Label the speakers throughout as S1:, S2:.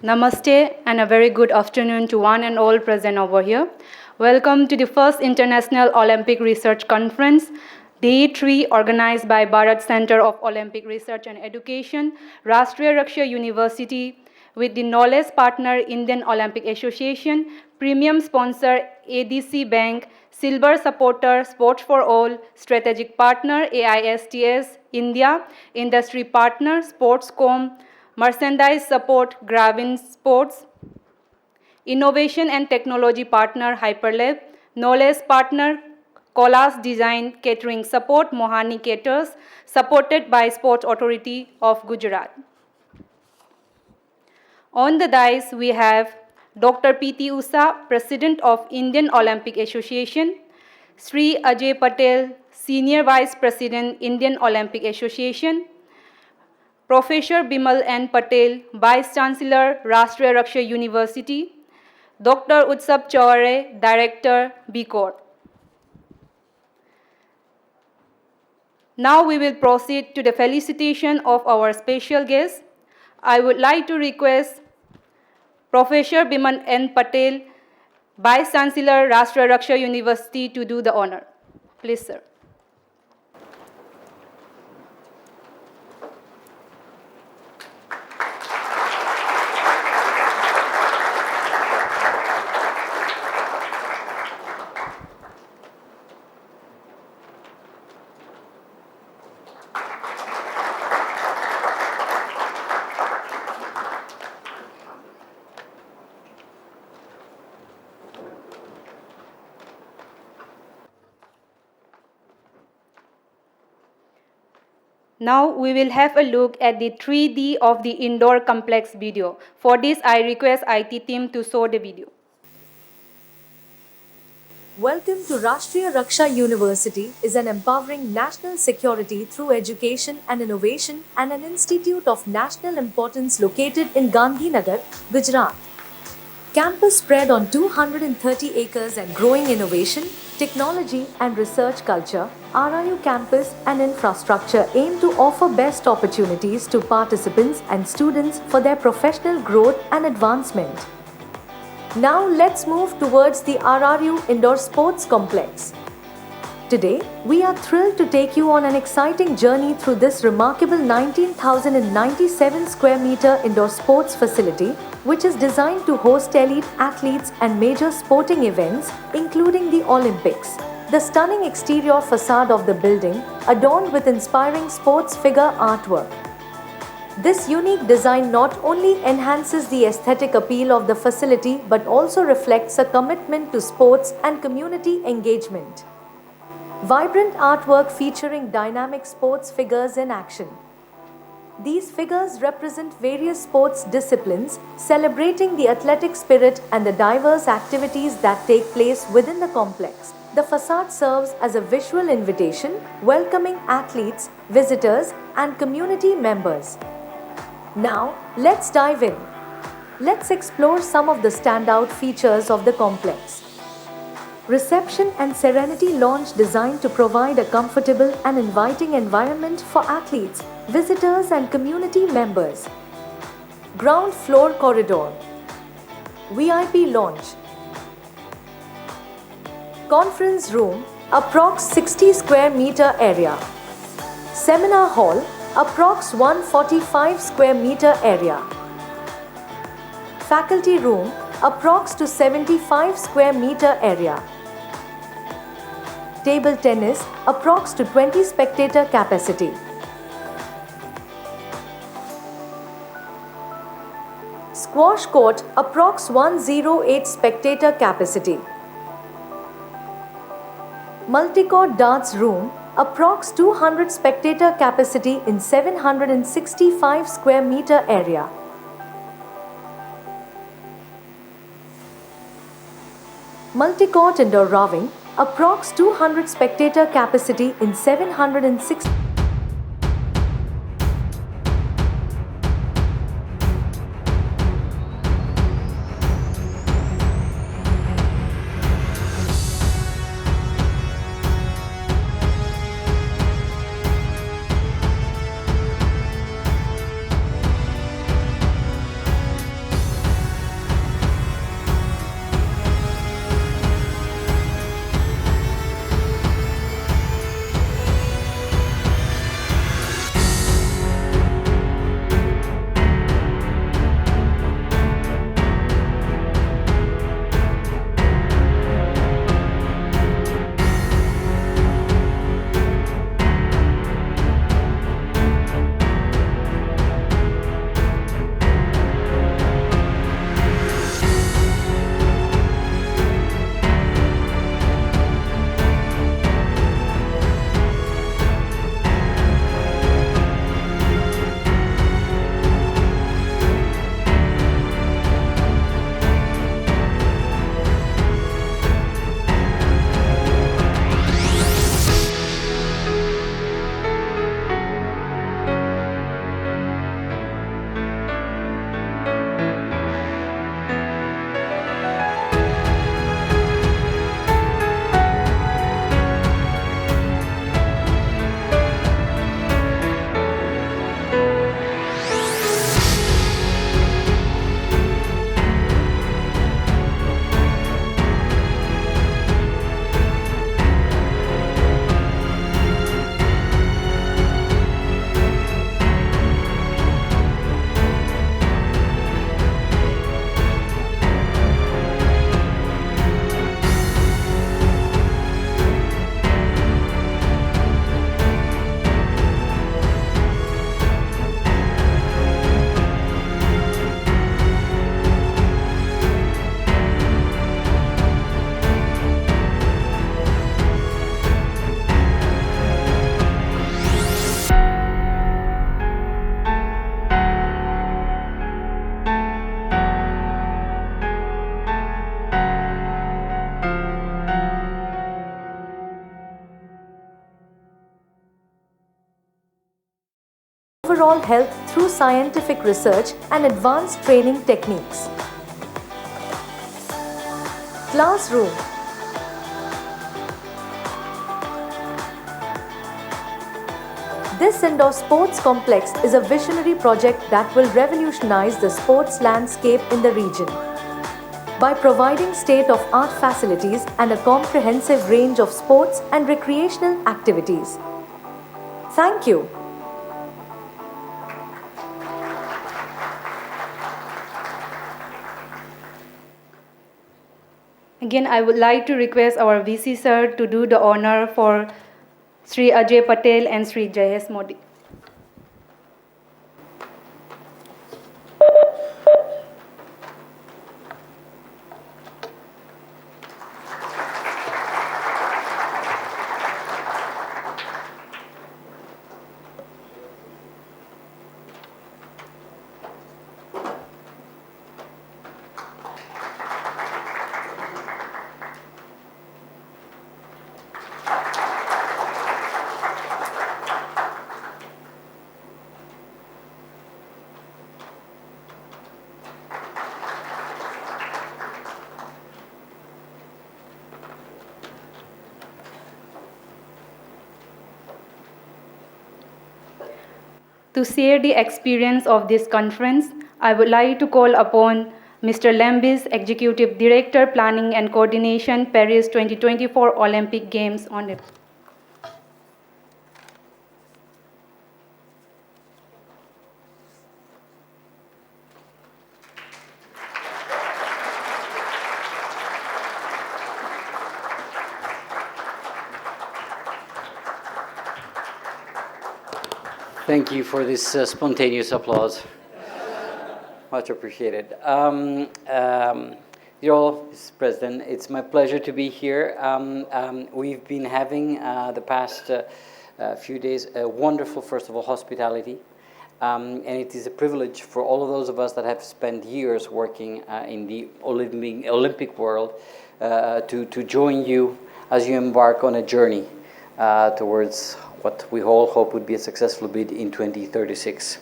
S1: Namaste and a very good afternoon to one and all present over here. Welcome to the first International Olympic Research Conference, Day 3, organized by Bharat Center of Olympic Research and Education, Rashtriya Raksha University, with the knowledge partner Indian Olympic Association, premium sponsor ADC Bank, silver supporter Sports for All, strategic partner AISTS India, industry partner Sportscom, merchandise support Gravin Sports, innovation and technology partner Hyperlab, knowledge partner Collage Design, catering support Mohani Caters, supported by Sports Authority of Gujarat. On the dais we have Dr. P.T. Usha, President of Indian Olympic Association, Sri Ajay Patel, Senior Vice President, Indian Olympic Association, Professor Bimal N. Patel, Vice Chancellor, Rashtriya Raksha University, Dr. Utsav Chaure, Director, BCORE. Now we will proceed to the felicitation of our special guest. I would like to request Professor Bimal N. Patel, Vice Chancellor, Rashtriya Raksha University, to do the honor. Please, sir. Now we will have a look at the 3D of the indoor complex video. For this, I request IT team to show the video.
S2: Welcome to Rashtriya Raksha University is an empowering national security through education and innovation and an institute of national importance located in Gandhinagar, Gujarat. Campus spread on 230 acres and growing innovation, technology and research culture, RRU campus and infrastructure aim to offer best opportunities to participants and students for their professional growth and advancement. Now let's move towards the RRU Indoor Sports Complex. Today, we are thrilled to take you on an exciting journey through this remarkable 19,097 square meter indoor sports facility, which is designed to host elite athletes and major sporting events, including the Olympics. The stunning exterior facade of the building, adorned with inspiring sports figure artwork. This unique design not only enhances the aesthetic appeal of the facility but also reflects a commitment to sports and community engagement. Vibrant artwork featuring dynamic sports figures in action. These figures represent various sports disciplines, celebrating the athletic spirit and the diverse activities that take place within the complex. The facade serves as a visual invitation, welcoming athletes, visitors, and community members. Now, let's dive in. Let's explore some of the standout features of the complex. Reception and Serenity Lounge designed to provide a comfortable and inviting environment for athletes, visitors and community members. Ground floor corridor. VIP lounge. Conference room, approx 60 square meter area. Seminar hall, approx 145 square meter area. Faculty room, approx to 75 square meter area. Table tennis, approx to 20 spectator capacity. Squash court, approx 108 spectator capacity. Multi-court darts room, approx 200 spectator capacity in 765 square meter area. Multi-court indoor rowing, approx 200 spectator capacity in 760. overall health through scientific research and advanced training techniques. Classroom. This indoor sports complex is a visionary project that will revolutionize the sports landscape in the region. By providing state-of-art facilities and a comprehensive range of sports and recreational activities. Thank you.
S1: Again, I would like to request our VC sir to do the honor for Sri Ajay Patel and Sri Jayesh Modi. To share the experience of this conference, I would like to call upon Mr. Lambis, Executive Director, Planning and Coordination, Paris 2024 Olympic Games on it.
S3: Thank you for this spontaneous applause. Much appreciated. Dear all, Mr. President, it's my pleasure to be here. We've been having the past few days a wonderful, first of all, hospitality. And it is a privilege for all of those of us that have spent years working in the Olympic world to join you as you embark on a journey towards what we all hope would be a successful bid in 2036.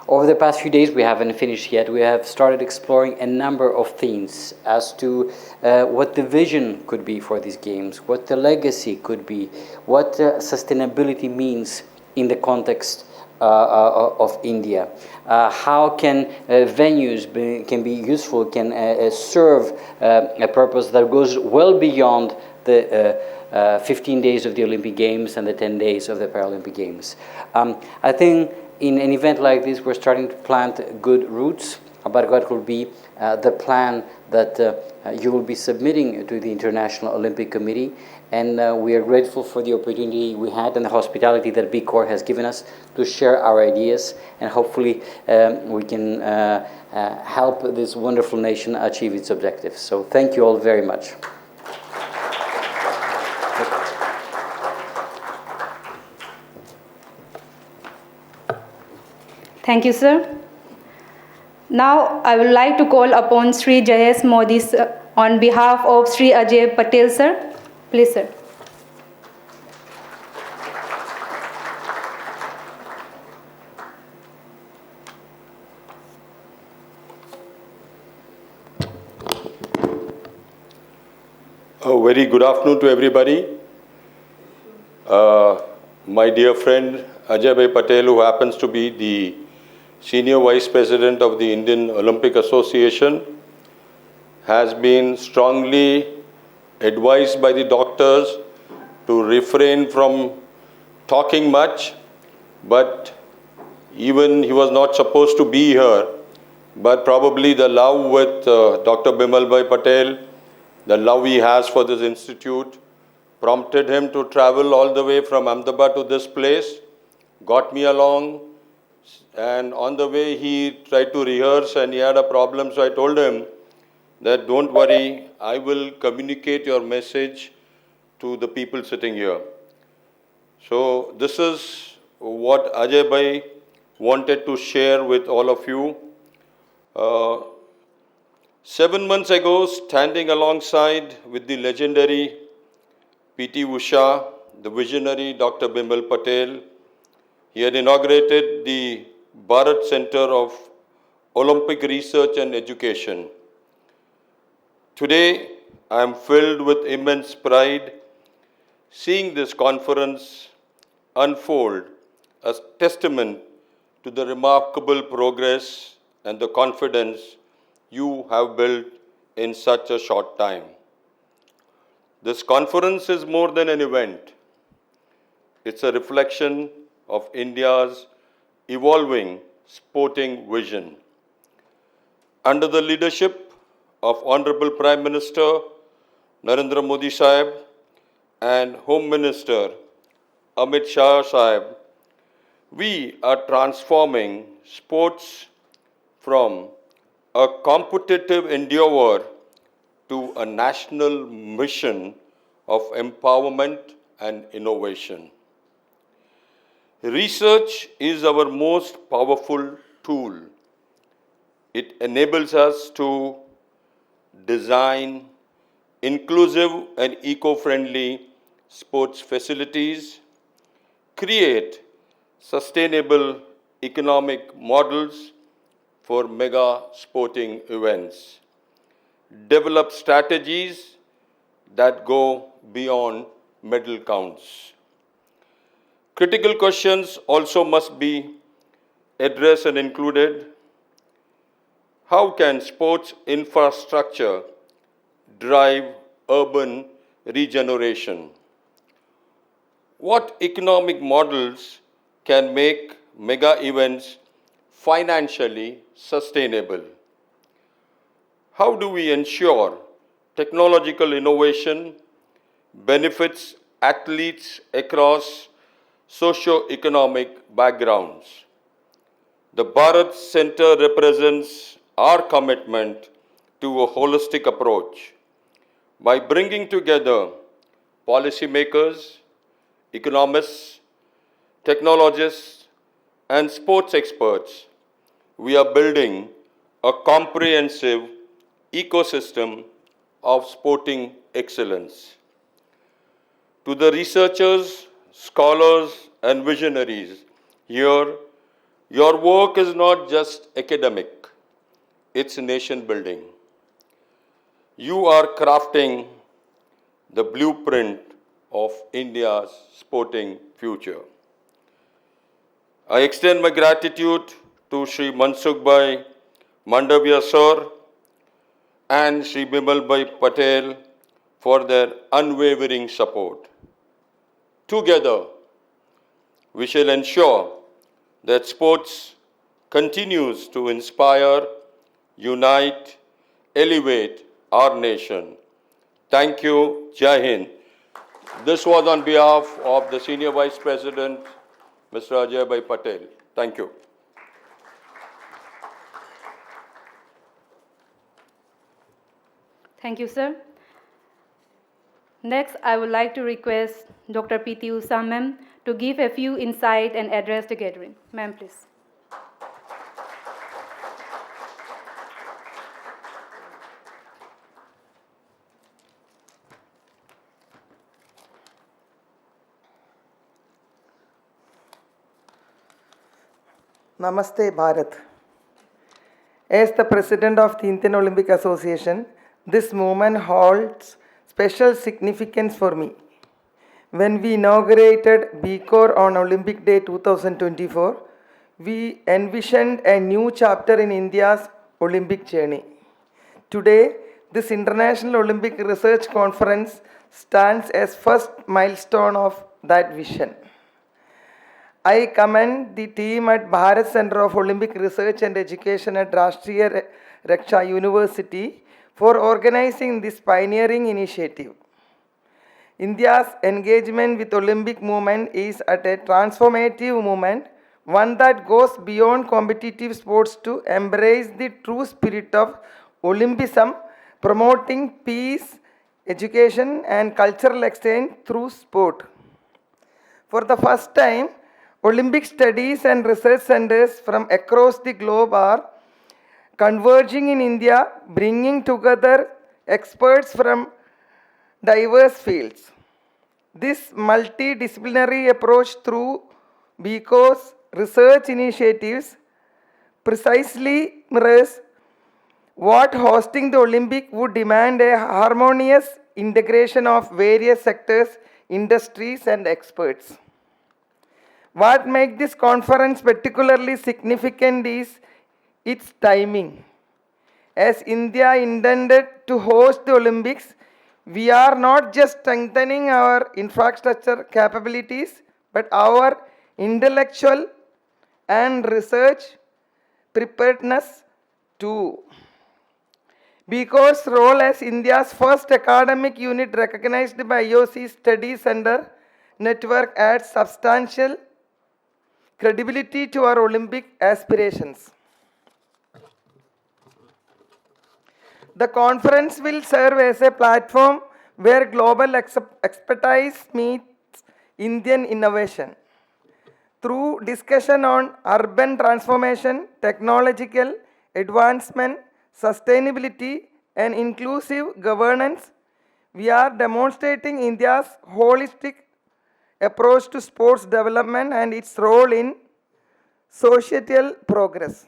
S3: Over the past few days, we haven't finished yet. We have started exploring a number of themes as to what the vision could be for these games, what the legacy could be, what sustainability means in the context of India. How can venues can be useful, can serve a purpose that goes well beyond the 15 days of the Olympic Games and the 10 days of the Paralympic Games. I think in an event like this, we're starting to plant good roots about what will be the plan that you will be submitting to the International Olympic Committee. And we are grateful for the opportunity we had and the hospitality that BCORE has given us to share our ideas. And hopefully we can help this wonderful nation achieve its objectives. So thank you all very much.
S1: Thank you, sir. Now, I would like to call upon Sri Jayesh Modi on behalf of Sri Ajay Patel, sir. Please, sir.
S4: A very good afternoon to everybody. My dear friend Ajay Patel, who happens to be the Senior Vice President of the Indian Olympic Association, has been strongly advised by the doctors to refrain from talking much, but even he was not supposed to be here, but probably the love with Dr. Bimalbhai Patel, the love he has for this institute, prompted him to travel all the way from Ahmedabad to this place, got me along, and on the way he tried to rehearse and he had a problem, so I told him that don't worry, I will communicate your message to the people sitting here. So this is what Ajay Bhai wanted to share with all of you. 7 months ago, standing alongside with the legendary P.T. Usha, the visionary Dr. Bimal Patel, he had inaugurated the Bharat Center of Olympic Research and Education. Today, I am filled with immense pride seeing this conference unfold as testament to the remarkable progress and the confidence you have built in such a short time. This conference is more than an event. It's a reflection of India's evolving sporting vision. Under the leadership of Honorable Prime Minister Narendra Modi Sahib and Home Minister Amit Shah Sahib, we are transforming sports from a competitive endeavor to a national mission of empowerment and innovation. Research is our most powerful tool. It enables us to design inclusive and eco-friendly sports facilities, create sustainable economic models for mega sporting events, develop strategies that go beyond medal counts. Critical questions also must be addressed and included. How can sports infrastructure drive urban regeneration? What economic models can make mega events financially sustainable? How do we ensure technological innovation benefits athletes across socio-economic backgrounds? The Bharat Center represents our commitment to a holistic approach. By bringing together policymakers, economists, technologists, and sports experts, we are building a comprehensive ecosystem of sporting excellence. To the researchers, scholars, and visionaries here, your work is not just academic, it's nation building. You are crafting the blueprint of India's sporting future. I extend my gratitude to Shri Mansukh Bhai Mandavia Sir and Shri Bimal Bhai Patel for their unwavering support. Together, we shall ensure that sports continues to inspire, unite, elevate our nation. Thank you. Jai Hind. This was on behalf of the Senior Vice President, Mr. Ajay Bhai Patel. Thank you.
S1: Thank you, sir. Next, I would like to request Dr. P.T. Usha ma'am to give a few insight and address the gathering. Ma'am, please.
S5: Namaste Bharat. As the President of the Indian Olympic Association, this moment holds special significance for me. When we inaugurated BCORE on Olympic Day 2024, we envisioned a new chapter in India's Olympic journey. Today, this International Olympic Research Conference stands as first milestone of that vision. I commend the team at Bharat Center of Olympic Research and Education at Rashtriya Raksha University for organizing this pioneering initiative. India's engagement with Olympic movement is at a transformative moment, one that goes beyond competitive sports to embrace the true spirit of Olympism, promoting peace, education, and cultural exchange through sport. For the first time, Olympic studies and research centers from across the globe are converging in India, bringing together experts from diverse fields. This multidisciplinary approach BCORE's research initiatives precisely mirrors what hosting the Olympic would demand: a harmonious integration of various sectors, industries and experts. What makes this conference particularly significant is its timing. As India intended to host the Olympics, we are not just strengthening our infrastructure capabilities, but our intellectual and research preparedness too. BCORE's role as India's first academic unit recognized by IOC Study Center network adds substantial credibility to our Olympic aspirations. The conference will serve as a platform where global expertise meets Indian innovation. Through discussion on urban transformation, technological advancement, sustainability, and inclusive governance, we are demonstrating India's holistic approach to sports development and its role in societal progress.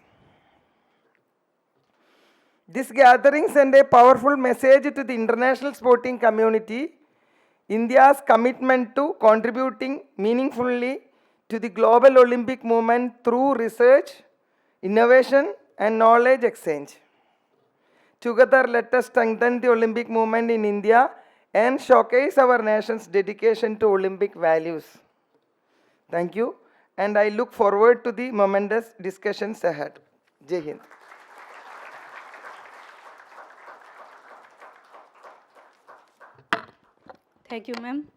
S5: This gathering sent a powerful message to the international sporting community: India's commitment to contributing meaningfully to the global Olympic movement through research, innovation, and knowledge exchange. Together, let us strengthen the Olympic movement in India and showcase our nation's dedication to Olympic values. Thank you, and I look forward to the momentous discussions ahead. Jai Hind.
S1: Thank you, ma'am.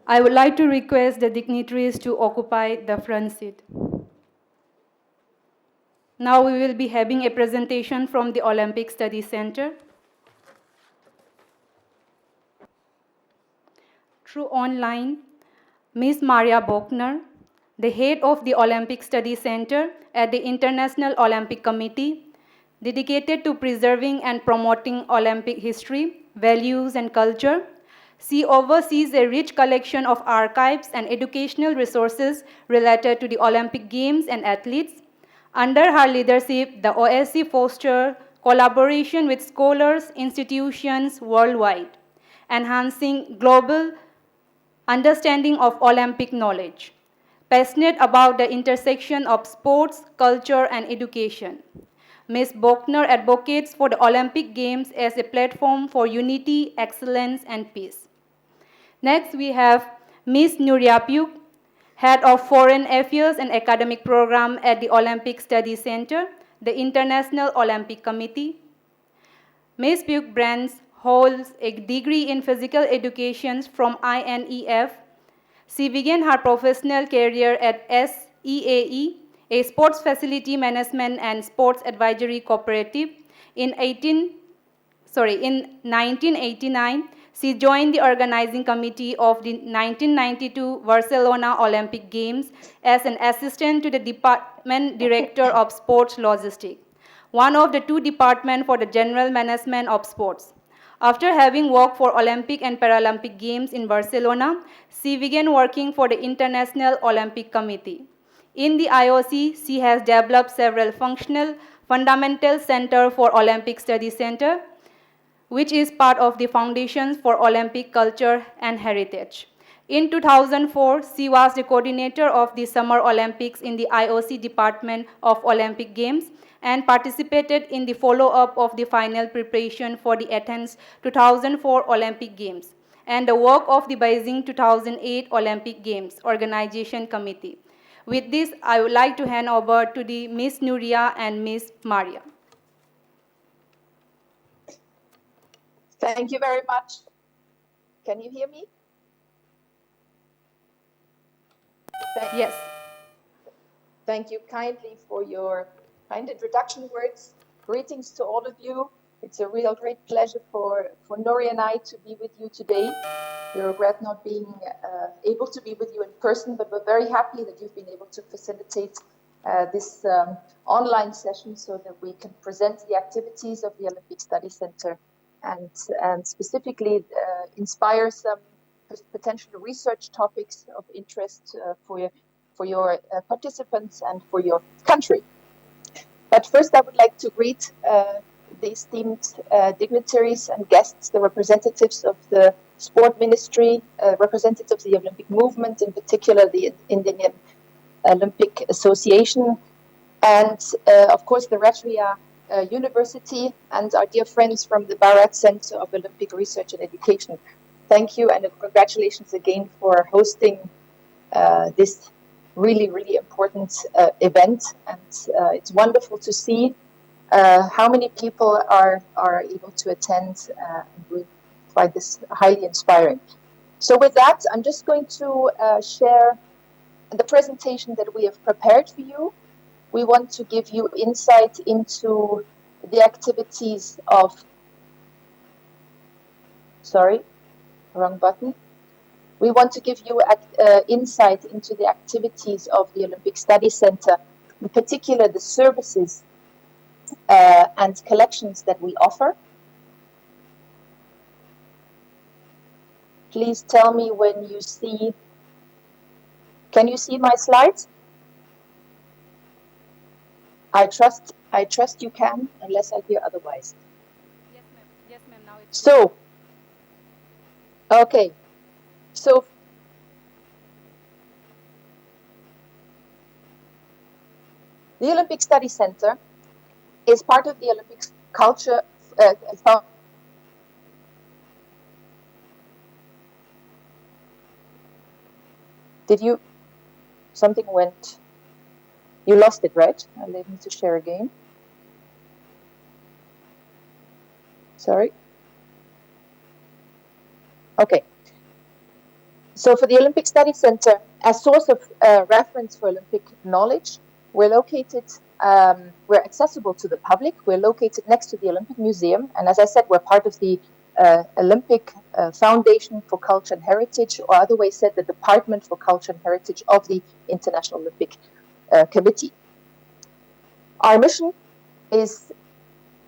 S1: I would like to request the dignitaries to occupy the front seat. Now we will be having a presentation from the Olympic Study Center. Through online, Ms. Maria Bogner, the head of the Olympic Study Center at the International Olympic Committee, dedicated to preserving and promoting Olympic history, values, and culture. She oversees a rich collection of archives and educational resources related to the Olympic Games and athletes. Under her leadership, the OSC fosters collaboration with scholars, institutions worldwide, enhancing global understanding of Olympic knowledge. Passionate about the intersection of sports, culture, and education, Ms. Bogner advocates for the Olympic Games as a platform for unity, excellence, and peace. Next, we have Ms. Nuria Puig, Head of Foreign Affairs and Academic Program at the Olympic Study Center, the International Olympic Committee. Ms. Puig holds a degree in physical education from INEF. She began her professional career at SEAE, a sports facility management and sports advisory cooperative. In 1989, she joined the organizing committee of the 1992 Barcelona Olympic Games as an assistant to the Department Director of Sports Logistics, one of the two departments for the general management of sports. After having worked for Olympic and Paralympic Games in Barcelona, she began working for the International Olympic Committee. In the IOC, she has developed several fundamental Center for Olympic Study Center, which is part of the Foundations for Olympic Culture and Heritage. In 2004, she was the coordinator of the Summer Olympics in the IOC Department of Olympic Games and participated in the follow-up of the final preparation for the Athens 2004 Olympic Games and the work of the Beijing 2008 Olympic Games Organization Committee. With this, I would like to hand over to the Ms. Nuria and Ms. Maria.
S6: Thank you very much. Can you hear me?
S1: Yes.
S6: Thank you kindly for your kind introduction words. Greetings to all of you. It's a real great pleasure for Nuria and I to be with you today. We regret not being able to be with you in person, but we're very happy that you've been able to facilitate this online session so that we can present the activities of the Olympic Study Center and specifically inspire some potential research topics of interest for participants and for your country. But first, I would like to greet the esteemed dignitaries and guests, the representatives of the Sport Ministry, representatives of the Olympic movement, in particular the Indian Olympic Association, and of course the Ratria University and our dear friends from the Bharat Center of Olympic Research and Education. Thank you and congratulations again for hosting this really, really important event. And it's wonderful to see how many people are able to attend. We find this highly inspiring. So with that, I'm just going to share the presentation that we have prepared for you. We want to give you insight into the activities of, sorry, wrong button. We want to give you insight into the activities of the Olympic Study Center, in particular the services and collections that we offer. Please tell me when you see, can you see my slides? I trust you can, unless I hear otherwise.
S1: Yes, ma'am. Yes, ma'am. Now it's
S6: So, okay. So, the Olympic Study Center is part of the Olympic culture. Did you? Something went. You lost it, right? I'll leave me to share again. Sorry. Okay. So for the Olympic Study Center, as source of reference for Olympic knowledge, we're located, we're accessible to the public. We're located next to the Olympic Museum. And as I said, we're part of the Olympic Foundation for Culture and Heritage, or other way said, the Department for Culture and Heritage of the International Olympic Committee. Our mission is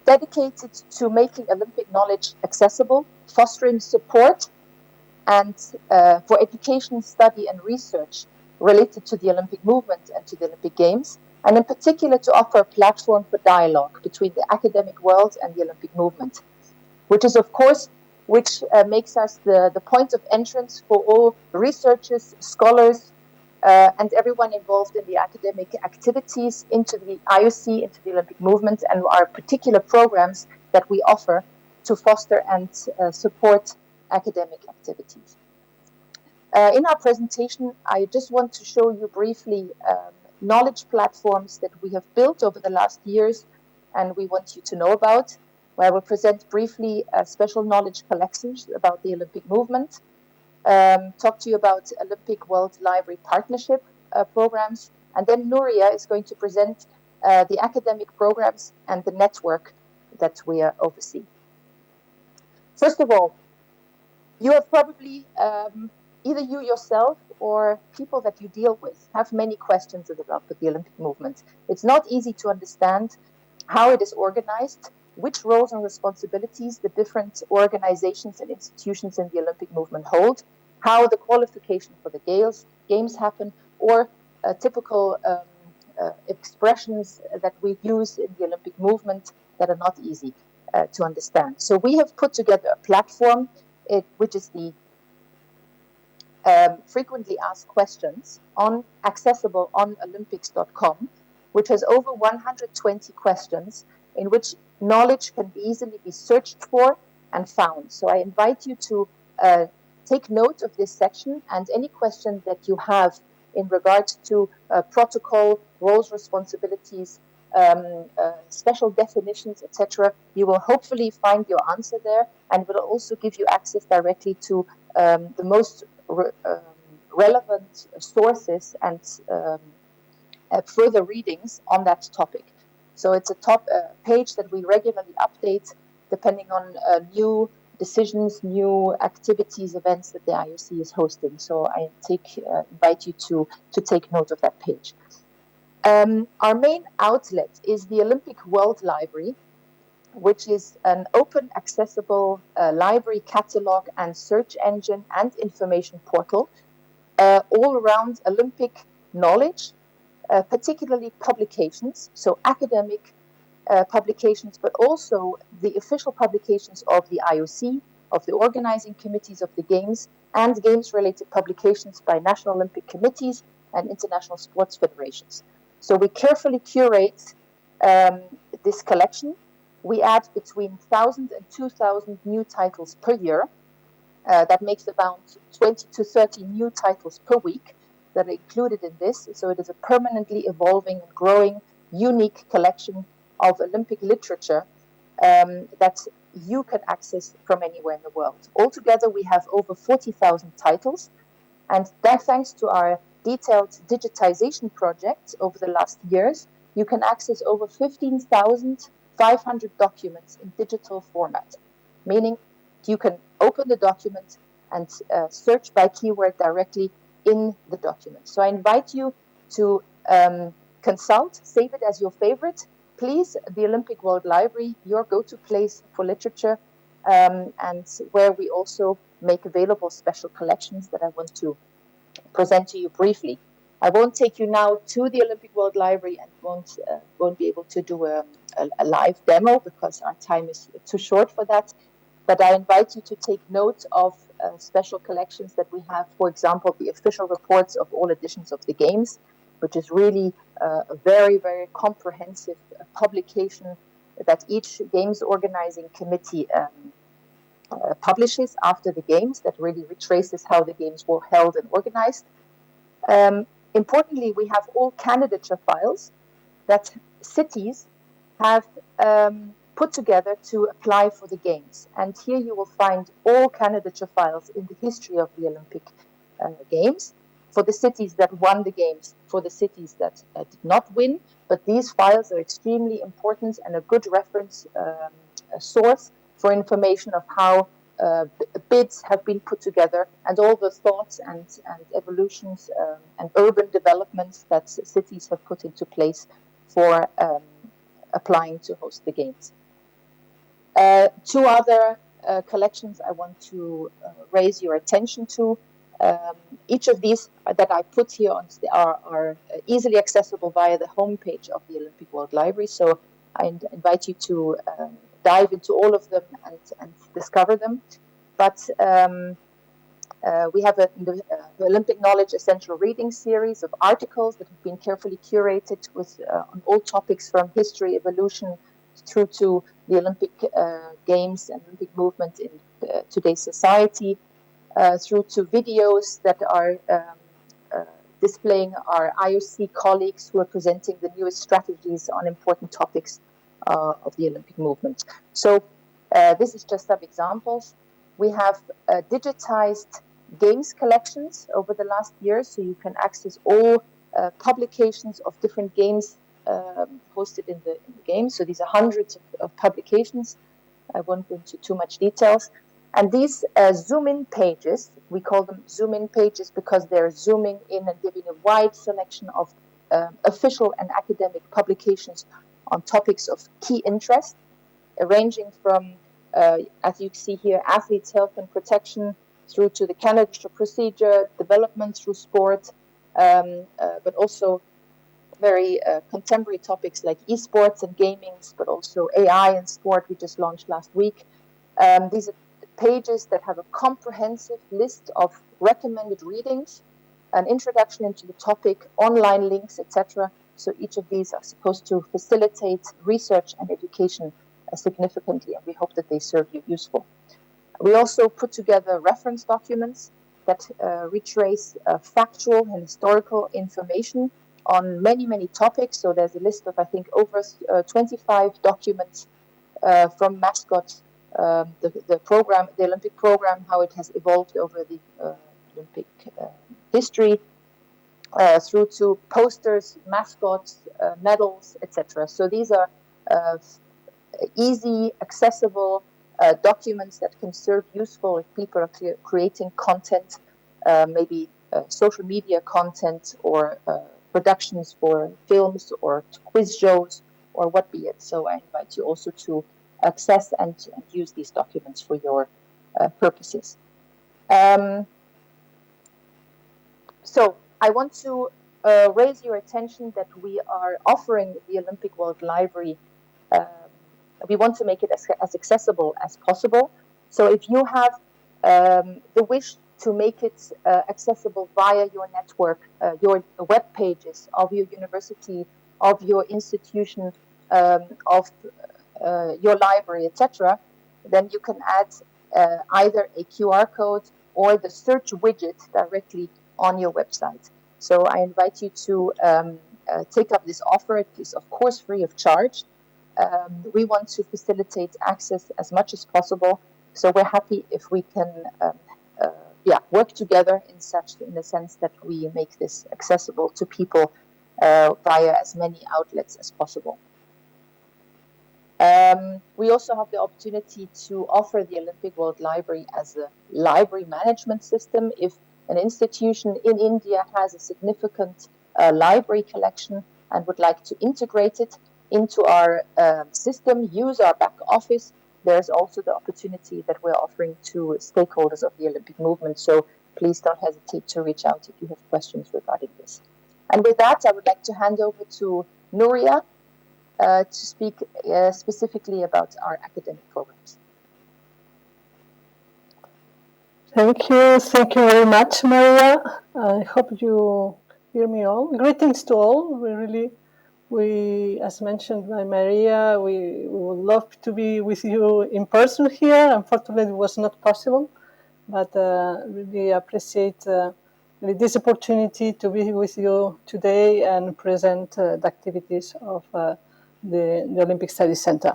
S6: dedicated to making Olympic knowledge accessible, fostering support and for education, study and research related to the Olympic movement and to the Olympic Games, and in particular to offer a platform for dialogue between the academic world and the Olympic movement, which is of course, which makes us the point of entrance for all researchers, scholars, and everyone involved in the academic activities into the IOC, into the Olympic movement, and our particular programs that we offer to foster and support academic activities. In our presentation, I just want to show you briefly knowledge platforms that we have built over the last years and we want you to know about, where I will present briefly special knowledge collections about the Olympic movement, talk to you about Olympic World Library Partnership programs, and then Nuria is going to present the academic programs and the network that we oversee. First of all, you have probably, either you yourself or people that you deal with, have many questions about the Olympic movement. It's not easy to understand how it is organized, which roles and responsibilities the different organizations and institutions in the Olympic movement hold, how the qualification for the games happen, or typical expressions that we use in the Olympic movement that are not easy to understand. So we have put together a platform, which is the frequently asked questions accessible on Olympics.com, which has over 120 questions in which knowledge can easily be searched for and found. So I invite you to take note of this section, and any questions that you have in regards to protocol, roles, responsibilities, special definitions, etc., you will hopefully find your answer there, and will also give you access directly to the most relevant sources and further readings on that topic. So it's a page that we regularly update depending on new decisions, new activities, events that the IOC is hosting. So I invite you to take note of that page. Our main outlet is the Olympic World Library, which is an open, accessible library catalog and search engine and information portal all around Olympic knowledge, particularly publications, so academic publications, but also the official publications of the IOC, of the organizing committees of the Games, and Games-related publications by national Olympic committees and international sports federations. So we carefully curate this collection. We add between 1,000 and 2,000 new titles per year. That makes about 20 to 30 new titles per week that are included in this. So it is a permanently evolving and growing, unique collection of Olympic literature that you can access from anywhere in the world. Altogether, we have over 40,000 titles, and that thanks to our detailed digitization projects over the last years, you can access over 15,500 documents in digital format, meaning you can open the document and search by keyword directly in the document. So I invite you to consult, save it as your favorite. Please, the Olympic World Library, your go-to place for literature, and where we also make available special collections that I want to present to you briefly. I won't take you now to the Olympic World Library and won't be able to do a live demo because our time is too short for that. But I invite you to take note of special collections that we have, for example, the official reports of all editions of the Games, which is really a very, very comprehensive publication that each Games organizing committee publishes after the Games, that really retraces how the Games were held and organized. Importantly, we have all candidature files that cities have put together to apply for the Games. And here you will find all candidature files in the history of the Olympic Games, for the cities that won the Games, for the cities that did not win. But these files are extremely important and a good reference source for information of how bids have been put together and all the thoughts and evolutions and urban developments that cities have put into place for applying to host the Games. Two other collections I want to raise your attention to. Each of these that I put here on are easily accessible via the homepage of the Olympic World Library. So I invite you to dive into all of them and discover them. But we have the Olympic Knowledge Essential Reading series of articles that have been carefully curated with on all topics from history, evolution, through to the Olympic Games and Olympic movement in today's society, through to videos that are displaying our IOC colleagues who are presenting the newest strategies on important topics of the Olympic movement. So this is just some examples. We have digitized Games collections over the last year, so you can access all publications of different Games hosted in the Games. So these are hundreds of publications. I won't go into too much details. And these zoom-in pages, we call them zoom-in pages because they're zooming in and giving a wide selection of official and academic publications on topics of key interest, ranging from, as you see here, athletes' health and protection, through to the candidature procedure, development through sport, but also very contemporary topics like esports and gaming, but also AI and sport we just launched last week. These are pages that have a comprehensive list of recommended readings, an introduction into the topic, online links, etc. So each of these are supposed to facilitate research and education significantly, and we hope that they serve you useful. We also put together reference documents that retrace factual and historical information on many, many topics. So there's a list of, I think, over 25 documents from mascot, the program, the Olympic program, how it has evolved over the Olympic history, through to posters, mascots, medals, etc. So these are easy, accessible documents that can serve useful if people are creating content, maybe social media content or productions for films or quiz shows or what be it. So I invite you also to access and use these documents for your purposes. So I want to raise your attention that we are offering the Olympic World Library. We want to make it as accessible as possible. So if you have the wish to make it accessible via your network, your web pages of your university, of your institution, of your library, etc., then you can add either a QR code or the search widget directly on your website. So I invite you to take up this offer. It is, of course, free of charge. We want to facilitate access as much as possible. So we're happy if we can work together in the sense that we make this accessible to people via as many outlets as possible. We also have the opportunity to offer the Olympic World Library as a library management system. If an institution in India has a significant library collection and would like to integrate it into our system, use our back office, there's also the opportunity that we're offering to stakeholders of the Olympic movement. So please don't hesitate to reach out if you have questions regarding this. And with that, I would like to hand over to Nuria to speak specifically about our academic programs.
S7: Thank you very much, Maria. I hope you hear me all. Greetings to all. We, as mentioned by Maria, we would love to be with you in person here. Unfortunately, it was not possible, but really appreciate this opportunity to be with you today and present the activities of the Olympic Studies Center.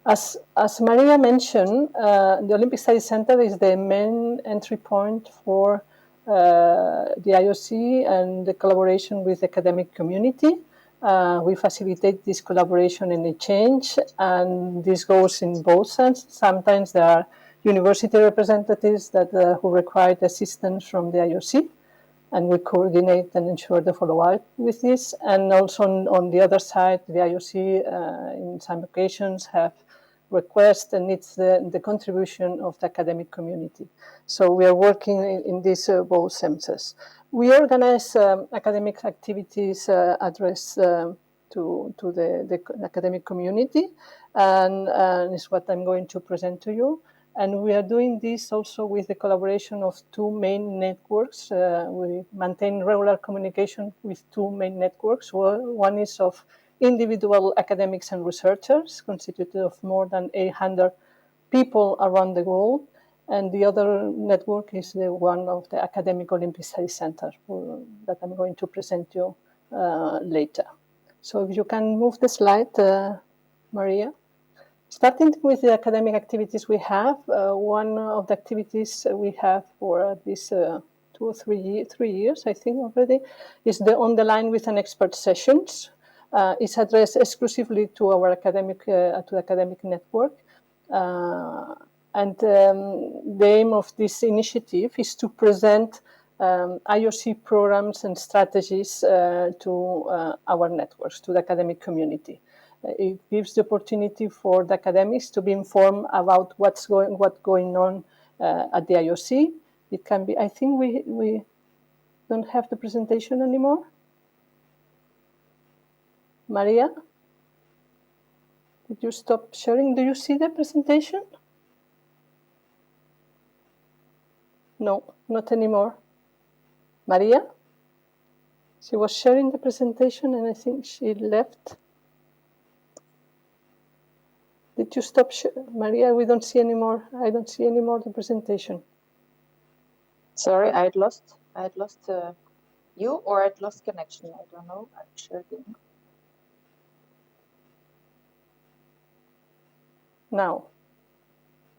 S7: As Maria mentioned, the Olympic Studies Center is the main entry point for the IOC and the collaboration with the academic community. We facilitate this collaboration and exchange, and this goes in both senses. Sometimes there are university representatives that who require assistance from the IOC, and we coordinate and ensure the follow-up with this. And also on the other side, the IOC in some occasions have requests and needs the contribution of the academic community. So we are working in these both senses. We organize academic activities addressed to the academic community, and is what I'm going to present to you. And we are doing this also with the collaboration of two main networks. We maintain regular communication with two main networks. One is of individual academics and researchers, constituted of more than 800 people around the world. And the other network is the one of the Academic Olympic Studies Center that I'm going to present you later. So if you can move the slide, Maria. Starting with the academic activities we have, one of the activities we have for these 2 or 3 years, I think already, is the On the Line with an Expert sessions. It's addressed exclusively to our academic network. And the aim of this initiative is to present IOC programs and strategies to our networks, to the academic community. It gives the opportunity for the academics to be informed about what's going on at the IOC. It can be, I think we don't have the presentation anymore. Maria, did you stop sharing? Do you see the presentation? No, not anymore. Maria? She was sharing the presentation and I think she left. Did you stop, Maria? We don't see anymore. I don't see anymore the presentation.
S6: Sorry, I had lost you, or I'd lost connection. I don't know. I'm sure.
S7: Now,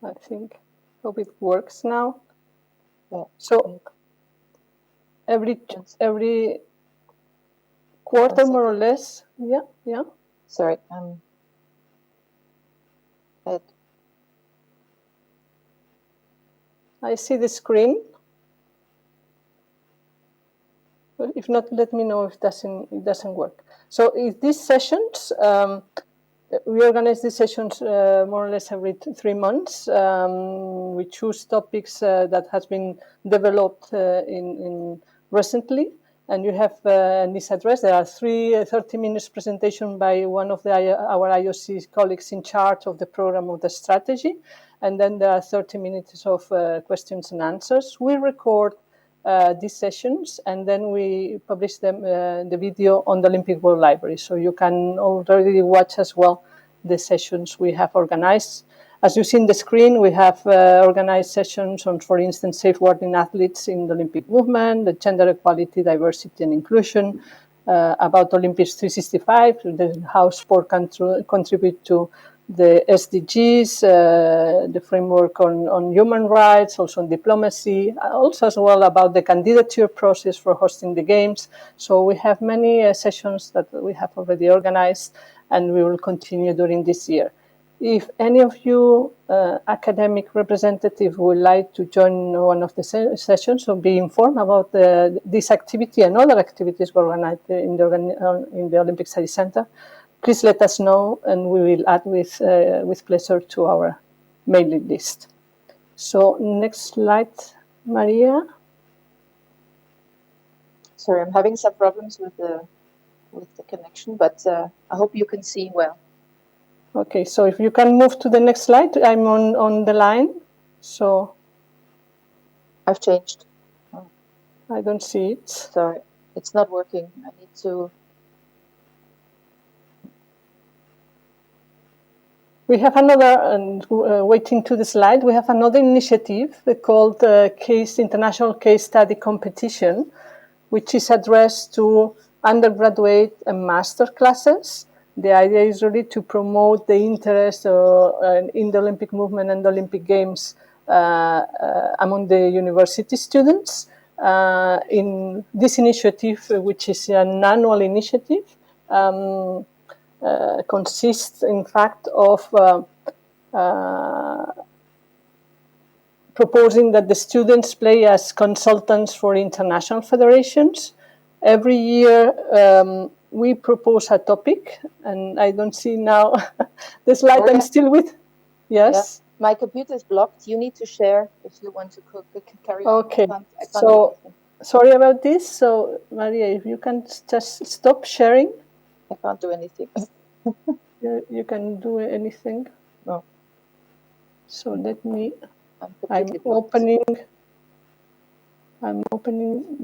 S7: I think hope it works now.
S6: Yeah.
S7: So every quarter, more or less. Yeah.
S6: Sorry.
S7: I see the screen. Well, if not, let me know if it doesn't work. So in these sessions, we organize these sessions more or less every 3 months. We choose topics that has been developed in recently, And you have this address. There are 30 minutes presentation by one of our IOC colleagues in charge of the program of the strategy. And then there are 30 minutes of questions and answers. We record these sessions, and then we publish them, the video on the Olympic World Library. So you can already watch as well the sessions we have organized. As you see in the screen, we have organized sessions on, for instance, safeguarding athletes in the Olympic movement, the gender equality, diversity and inclusion, about Olympics 365, how sport can contribute to the SDGs, the framework on human rights, also on diplomacy, also as well about the candidature process for hosting the games. So we have many sessions that we have already organized, and we will continue during this year. If any of you academic representative would like to join one of the sessions or be informed about this activity and other activities we organize in the Olympic Study Center, please let us know, and we will add with pleasure to our mailing list. So next slide, Maria.
S6: Sorry, I'm having some problems with the connection, but I hope you can see well.
S7: Okay, so if you can move to the next slide, I'm on the line. So
S6: I've changed.
S7: I don't see it.
S6: Sorry, it's not working. I need to.
S7: We have another, waiting to the slide, we have another initiative called International Case Study Competition, which is addressed to undergraduate and master classes. The idea is really to promote the interest in the Olympic movement and the Olympic Games among the university students. In this initiative, which is an annual initiative, consists, in fact, of proposing that the students play as consultants for international federations. Every year, we propose a topic, and I don't see now the slide.
S6: Nuria?
S7: I'm still with. Yes.
S6: Yeah. My computer is blocked. You need to share if you want to carry on.
S7: Okay.
S6: I can't
S7: So, sorry about this. So, Maria, if you can just stop sharing.
S6: I can't do anything.
S7: You can do anything.
S6: No.
S7: So let me.
S6: I'm
S7: opening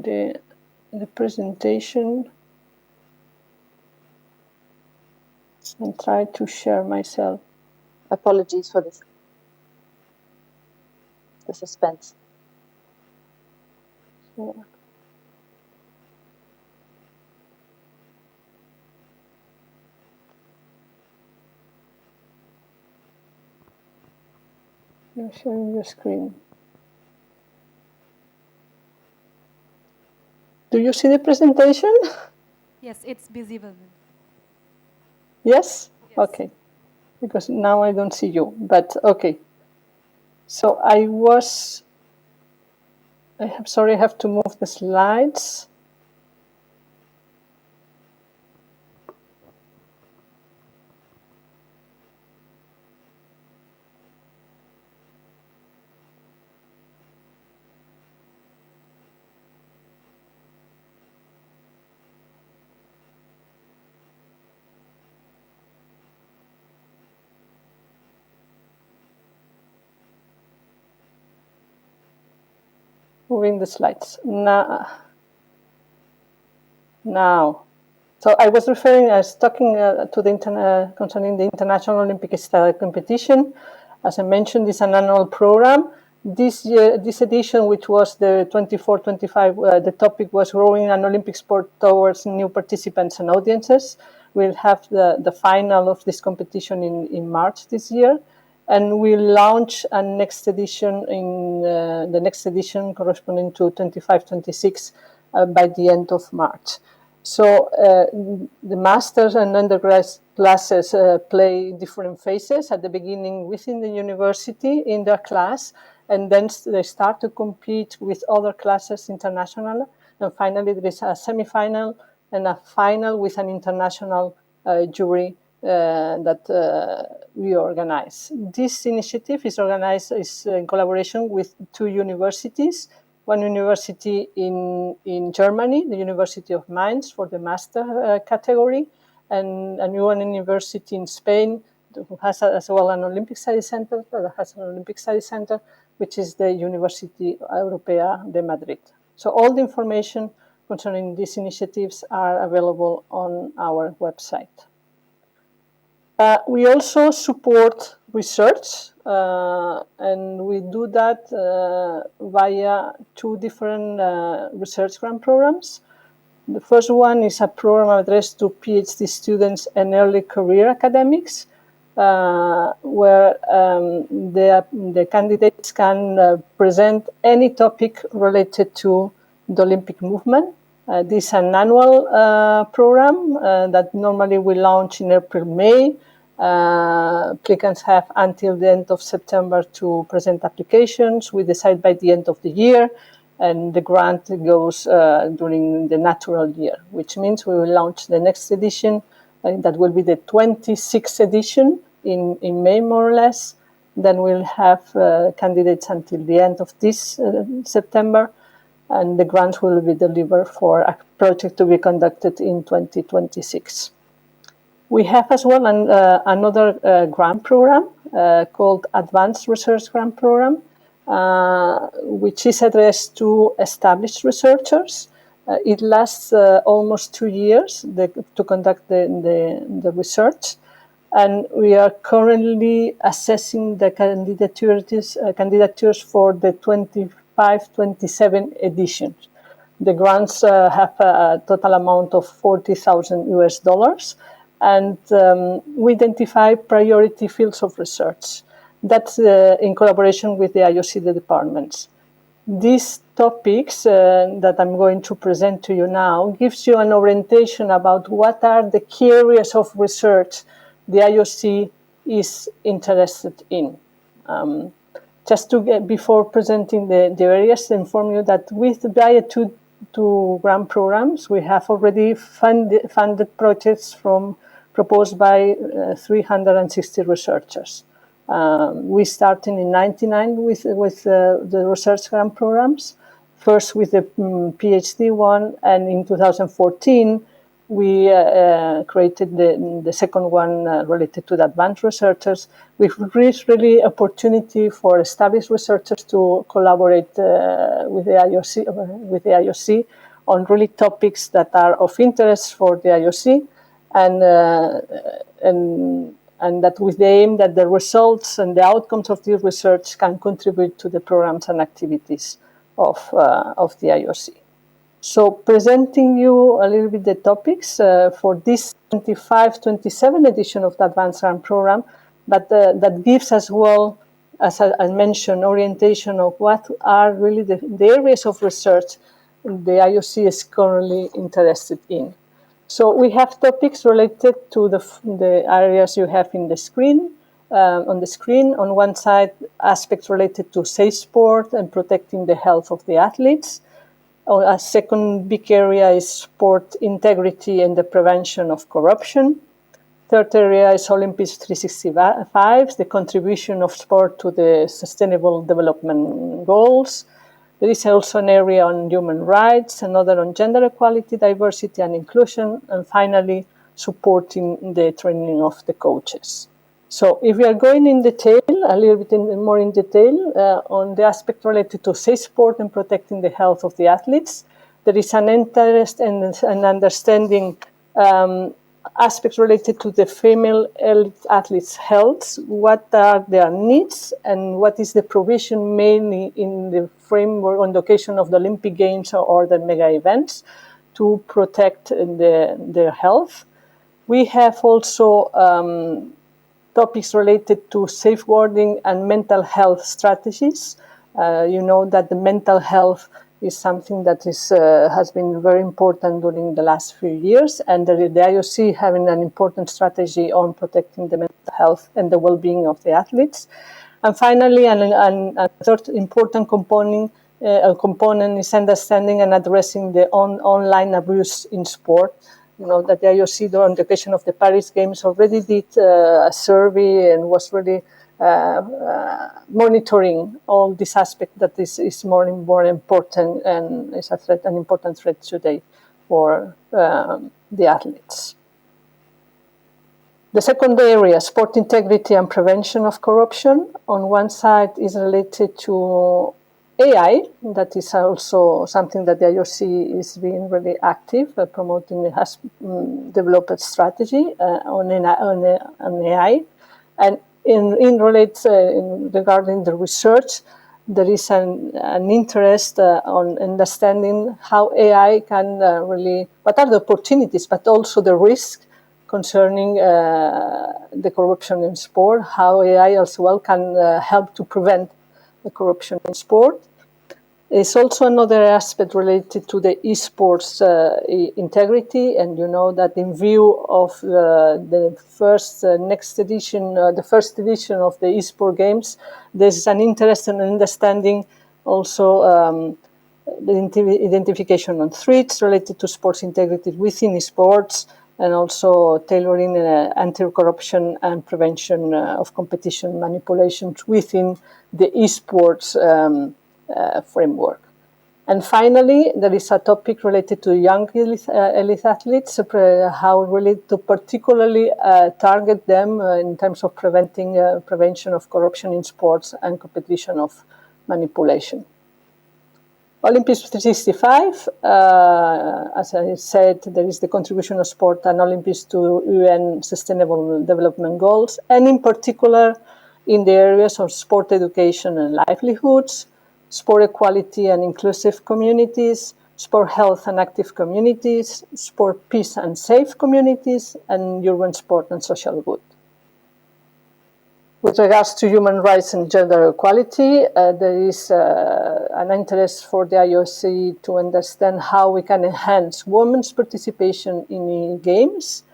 S7: the presentation and try to share myself.
S6: Apologies for this. The suspense.
S7: So, you're sharing your screen. Do you see the presentation?
S1: Yes, it's visible.
S7: Yes? Okay. Because now I don't see you, but okay. So I have to move the slides. Moving the slides. Now. So I was talking to the concerning the International Olympic Study Competition. As I mentioned, it's an annual program. This edition, which was the 24-25, the topic was growing an Olympic sport towards new participants and audiences. We'll have the final of this competition in March this year. And we'll launch a next edition the next edition corresponding to 25-26 by the end of March. So the masters and undergrad classes play different phases. At the beginning within the university in their class, and then they start to compete with other classes international. And finally, there is a semi-final and a final with an international jury that we organize. This initiative is organized in collaboration with two universities, one university in Germany, the University of Mainz, for the master category, and a new one university in Spain who has as well an Olympic Studies Center, which is the University Europea de Madrid. So all the information concerning these initiatives are available on our website. We also support research, and we do that via two different research grant programs. The first one is a program addressed to PhD students and early career academics, where the candidates can present any topic related to the Olympic movement. This is an annual program that normally we launch in April-May. Applicants have until the end of September to present applications. We decide by the end of the year, and the grant goes during the natural year, which means we will launch the next edition, that will be the 26th edition in May, more or less. Then we'll have candidates until the end of this September, and the grants will be delivered for a project to be conducted in 2026. We have as well another grant program called Advanced Research Grant Program, which is addressed to established researchers. It lasts almost 2 years to conduct the research, and we are currently assessing the candidatures for the 25-27 editions. The grants have a total amount of $40,000 US, and we identify priority fields of research. That's in collaboration with the IOC departments. These topics that I'm going to present to you now gives you an orientation about what are the key areas of research the IOC is interested in. Just to get, before presenting the areas, to inform you that with the two grant programs, we have already funded projects proposed by 360 researchers. We started in 1999 with the research grant programs, first with the PhD one, and in 2014 we created the second one related to the advanced researchers, which gives really opportunity for established researchers to collaborate with the IOC on really topics that are of interest for the IOC, and that with the aim that the results and the outcomes of this research can contribute to the programs and activities of the IOC. So presenting you a little bit the topics for this 25-27 edition of the Advanced Grant Program, but that gives as well, as I mentioned, orientation of what are really the areas of research the IOC is currently interested in. So we have topics related to the areas you have in the screen. On the screen, on one side, aspects related to safe sport and protecting the health of the athletes. A second big area is sport integrity and the prevention of corruption. Third area is Olympics 365, the contribution of sport to the Sustainable Development Goals. There is also an area on human rights, another on gender equality, diversity and inclusion, and finally, supporting the training of the coaches. So if we are going in detail, a little bit more in detail, on the aspect related to safe sport and protecting the health of the athletes, there is an interest and an understanding aspects related to the female elite athletes' health, what are their needs, and what is the provision mainly in the framework on the occasion of the Olympic Games or the mega events to protect their health. We have also topics related to safeguarding and mental health strategies. You know that the mental health is something that has been very important during the last few years, and the IOC having an important strategy on protecting the mental health and the well-being of the athletes. And finally, a third important component is understanding and addressing the online abuse in sport. You know that the IOC, on the occasion of the Paris Games, already did a survey and was really monitoring all this aspect that is more and more important and is a threat, an important threat today for the athletes. The second area, sport integrity and prevention of corruption, on one side is related to AI. That is also something that the IOC is being really active, promoting, it has developed a strategy on AI. And regarding the research, there is an interest on understanding how AI can what are the opportunities, but also the risk concerning the corruption in sport, how AI as well can help to prevent the corruption in sport. It's also another aspect related to the esports integrity, and you know that in view of the first edition of the esport games, there's an interest in understanding also the identification on threats related to sports integrity within esports, and also tailoring anti-corruption and prevention of competition manipulations within the esports framework. And finally, there is a topic related to young elite athletes, how really to particularly target them in terms of prevention of corruption in sports and competition of manipulation. Olympics 365, as I said, there is the contribution of sport and Olympics to UN Sustainable Development Goals, and in particular in the areas of sport education and livelihoods, sport equality and inclusive communities, sport health and active communities, sport peace and safe communities, and urban sport and social good. With regards to human rights and gender equality, there is an interest for the IOC to understand how we can enhance women's participation in games.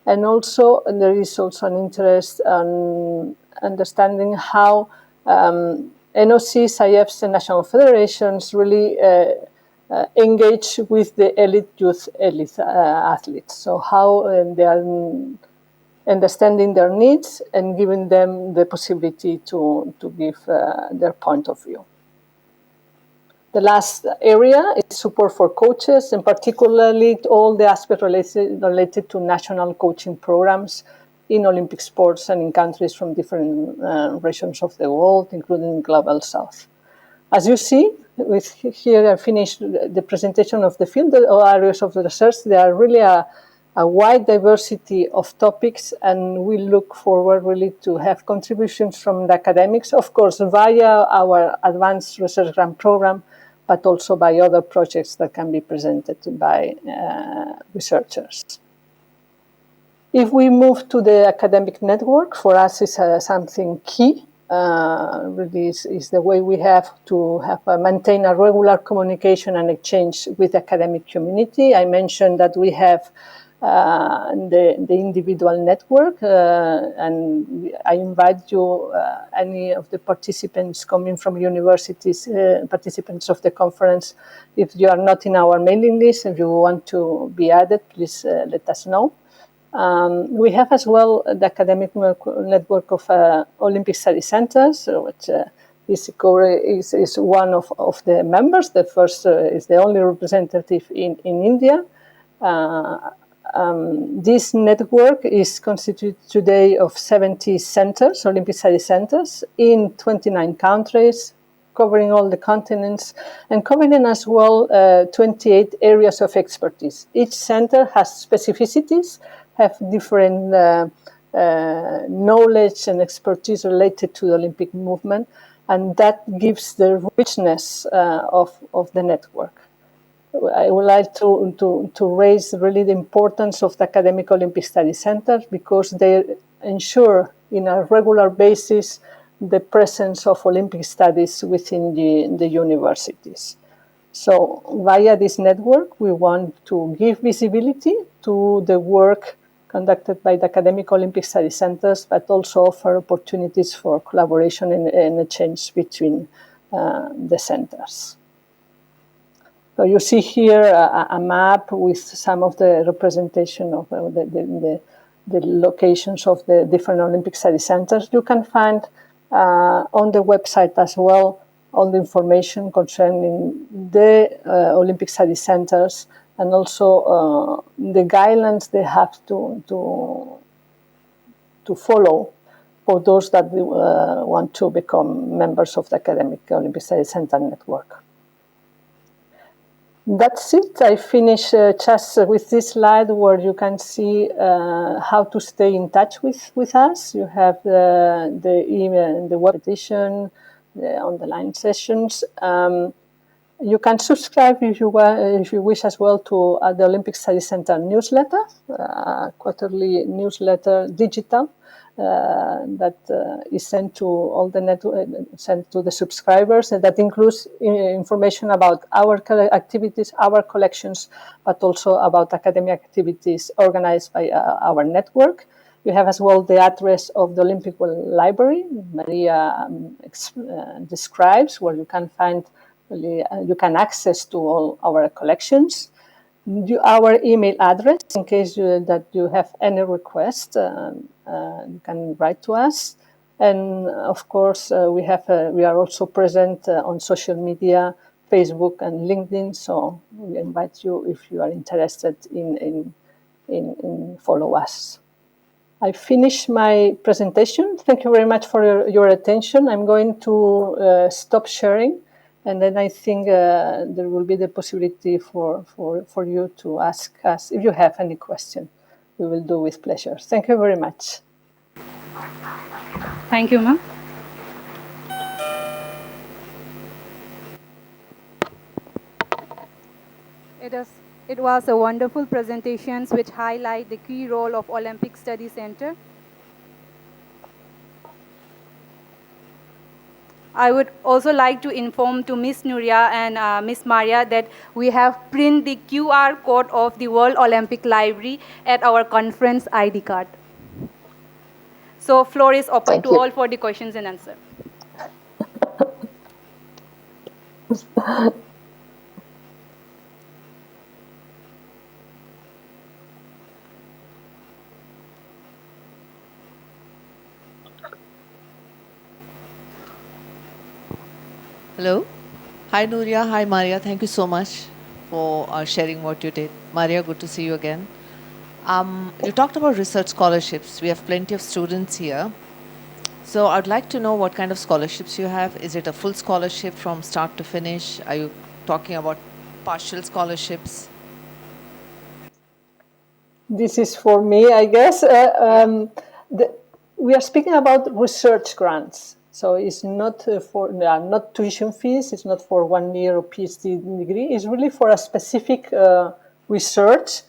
S7: And also, there is also an interest in understanding how NOCs, IFs, and national federations really engage with the elite athletes. So how they are understanding their needs and giving them the possibility to give their point of view. The last area is support for coaches, and particularly all the aspects related to national coaching programs in Olympic sports and in countries from different regions of the world, including Global South. As you see, here I finished the presentation of the field areas of the research. There are really a wide diversity of topics, and we look forward really to have contributions from the academics, of course, via our advanced research grant program, but also by other projects that can be presented by researchers. If we move to the academic network, for us is something key. Really is the way we have to maintain a regular communication and exchange with the academic community. I mentioned that we have the individual network, and I invite you, any of the participants coming from universities, participants of the conference, if you are not in our mailing list, if you want to be added, please let us know. We have as well the academic network of Olympic Study Centers, which BCORE is one of the members. The first is the only representative in India. This network is constituted today of 70 centers, Olympic Study Centers, in 29 countries, covering all the continents, and covering as well 28 areas of expertise. Each center has specificities, have different knowledge and expertise related to the Olympic movement, and that gives the richness of the network. I would like to raise really the importance of the academic Olympic Study Centers, because they ensure in a regular basis the presence of Olympic studies within the universities. So via this network, we want to give visibility to the work conducted by the academic Olympic Study Centers, but also offer opportunities for collaboration and exchange between the centers. So you see here a map with some of the representation of the locations of the different Olympic Study Centers. You can find on the website as well all the information concerning the Olympic Study Centers and also the guidelines they have to follow for those that want to become members of the Academic Olympic Study Center network. That's it. I finish just with this slide where you can see how to stay in touch with us. You have the email, the web edition, the online sessions. You can subscribe if you wish as well to the Olympic Study Center newsletter, quarterly newsletter digital that is sent to all the sent to the subscribers, and that includes information about our activities, our collections, but also about academic activities organized by our network. You have as well the address of the Olympic Library. Maria describes where you can find. You can access to all our collections. Our email address, in case that you have any request, you can write to us. And of course, we are also present on social media, Facebook and LinkedIn. So we invite you if you are interested in follow us. I finish my presentation. Thank you very much for your attention. I'm going to stop sharing. And then I think there will be the possibility for you to ask us if you have any question. We will do with pleasure. Thank you very much.
S1: Thank you, ma'am. It was a wonderful presentation which highlight the key role of Olympic Study Center. I would also like to inform to Ms. Nuria and Ms. Maria that we have printed the QR code of the World Olympic Library at our conference ID card. So floor is open to all for the questions and answers.
S8: Hello. Hi, Nuria. Hi, Maria. Thank you so much for sharing what you did. Maria, good to see you again. You talked about research scholarships. We have plenty of students here. So I'd like to know what kind of scholarships you have. Is it a full scholarship from start to finish? Are you talking about partial scholarships?
S7: This is for me, I guess. We are speaking about research grants. So it's not not tuition fees. It's not for 1 year or PhD degree. It's really for a specific research.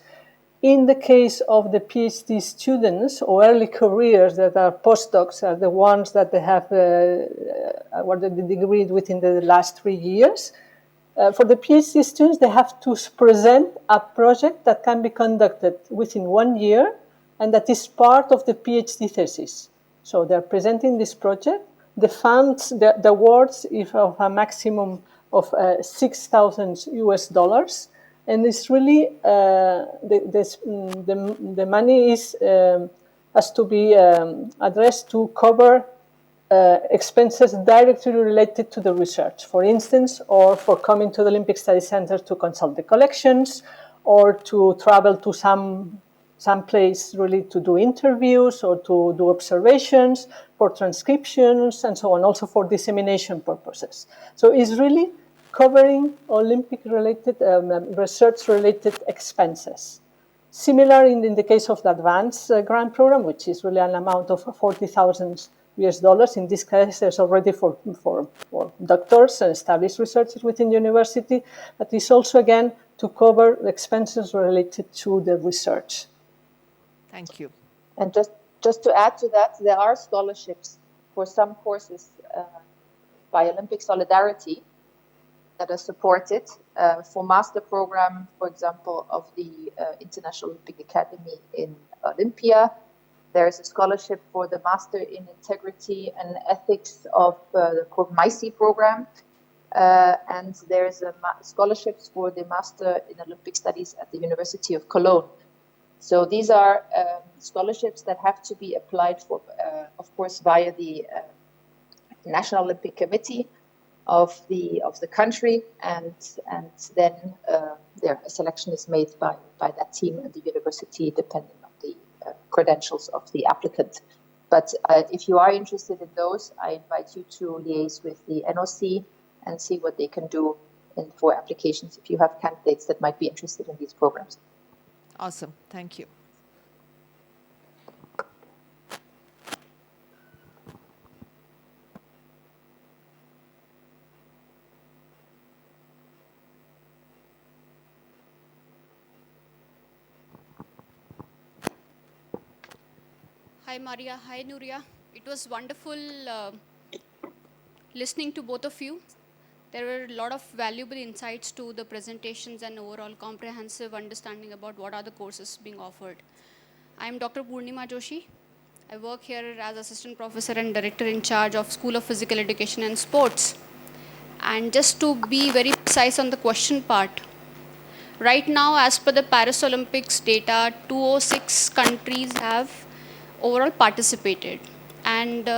S7: In the case of the PhD students or early careers that are postdocs, are the ones that they have awarded the degree within the last 3 years. For the PhD students, they have to present a project that can be conducted within 1 year and that is part of the PhD thesis. So they're presenting this project. The funds, the awards, is of a maximum of $6,000 US, and it's really the money is has to be addressed to cover expenses directly related to the research, for instance, or for coming to the Olympic Study Center to consult the collections, or to travel to some place really to do interviews or to do observations, for transcriptions and so on, also for dissemination purposes. So it's really covering Olympic-related, research-related expenses. Similar in the case of the advanced grant program, which is really an amount of $40,000 US. In this case, there's already for doctors and established researchers within the university, but it's also, again, to cover the expenses related to the research.
S8: Thank you.
S6: And just to add to that, there are scholarships for some courses by Olympic Solidarity that are supported for master program, for example, of the International Olympic Academy in Olympia. There is a scholarship for the Master in Integrity and Ethics of the MICE program. And there's scholarships for the Master in Olympic Studies at the University of Cologne. So these are scholarships that have to be applied for, of course, via the National Olympic Committee of the country, and then a selection is made by that team and the university, depending on the credentials of the applicant. But if you are interested in those, I invite you to liaise with the NOC and see what they can do for applications if you have candidates that might be interested in these programs.
S8: Awesome. Thank you.
S9: Hi Maria, hi Nuria. It was wonderful listening to both of you. There were a lot of valuable insights to the presentations and overall comprehensive understanding about what are the courses being offered. I am Dr. Purnima Joshi. I work here as Assistant Professor and Director in charge of School of Physical Education and Sports. And just to be very precise on the question part, right now, as per the Paris Olympics data, 206 countries have overall participated. And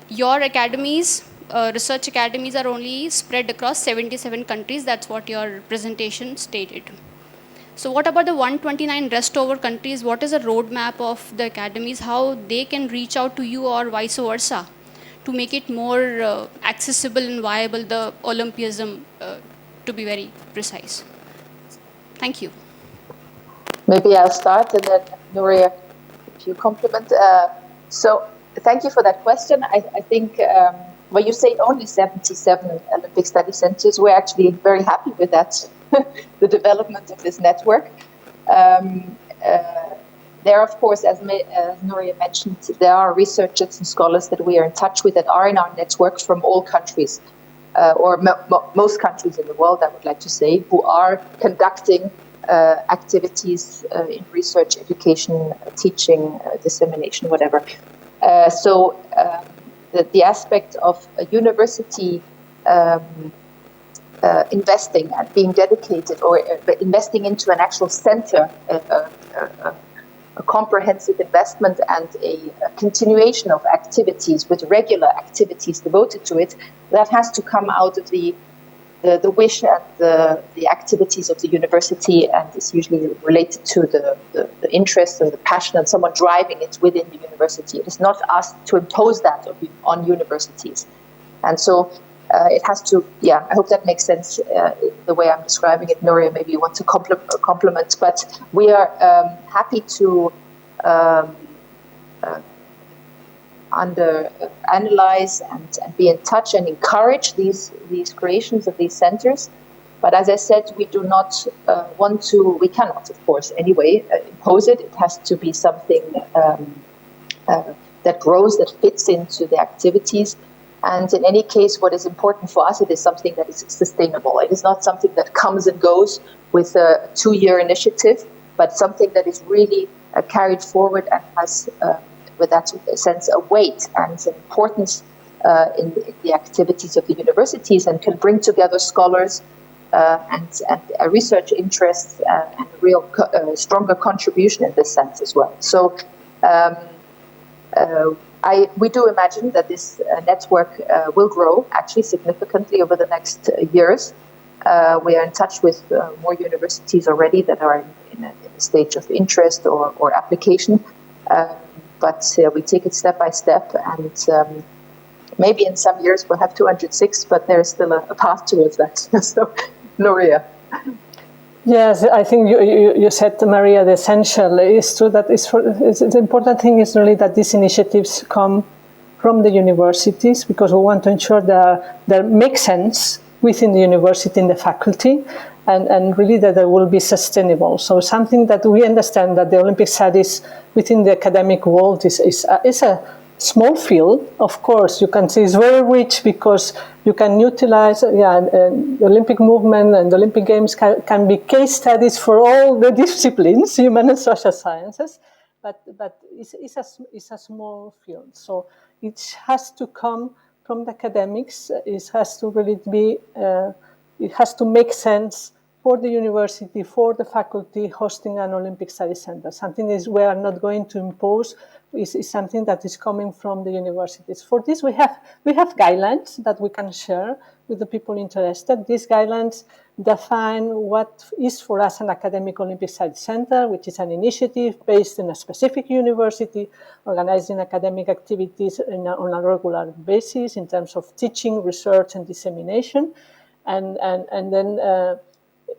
S9: your academies, research academies are only spread across 77 countries. That's what your presentation stated. So what about the 129 rest over countries? What is the roadmap of the academies, how they can reach out to you or vice versa to make it more accessible and viable, the Olympism, to be very precise? Thank you.
S6: Maybe I'll start and then Nuria, if you compliment. So thank you for that question. I think when you say only 77 Olympic study centers, we're actually very happy with that, the development of this network. There, of course, as Nuria mentioned, there are researchers and scholars that we are in touch with that are in our network from all countries, or most countries in the world, I would like to say, who are conducting activities in research, education, teaching, dissemination, whatever. So the aspect of a university investing and being dedicated or investing into an actual center, a comprehensive investment and a continuation of activities with regular activities devoted to it, that has to come out of the wish and the activities of the university, and is usually related to the interest and the passion and someone driving it within the university. It is not asked to impose that on universities. And so it has to, I hope that makes sense the way I'm describing it. Nuria, maybe you want to complement, but we are happy to analyze and be in touch and encourage these creations of these centers. But as I said, we do not we cannot, of course, anyway, impose it. It has to be something that grows, that fits into the activities. And in any case, what is important for us, it is something that is sustainable. It is not something that comes and goes with a 2-year initiative, but something that is really carried forward and has, with that sense, a weight and an importance in the activities of the universities, and can bring together scholars and a research interest and a real stronger contribution in this sense as well. So we do imagine that this network will grow actually significantly over the next years. We are in touch with more universities already that are in a stage of interest or application. But we take it step by step, and maybe in some years we'll have 206, but there's still a path towards that. So, Nuria.
S7: Yes, I think you said, Maria, the essential is true. That the important thing is really that these initiatives come from the universities, because we want to ensure that they make sense within the university and the faculty, and really that they will be sustainable. So something that we understand that the Olympic studies within the academic world is a small field. Of course, you can see it's very rich because you can utilize the Olympic movement and the Olympic Games can be case studies for all the disciplines, human and social sciences, but it's a small field. So it has to come from the academics. It has to really be, it has to make sense for the university, for the faculty hosting an Olympic Study Center. Something is we are not going to impose. is something that is coming from the universities. For this, we have guidelines that we can share with the people interested. These guidelines define what is for us an academic Olympic Studies Center, which is an initiative based in a specific university, organizing academic activities on a regular basis in terms of teaching, research, and dissemination. And then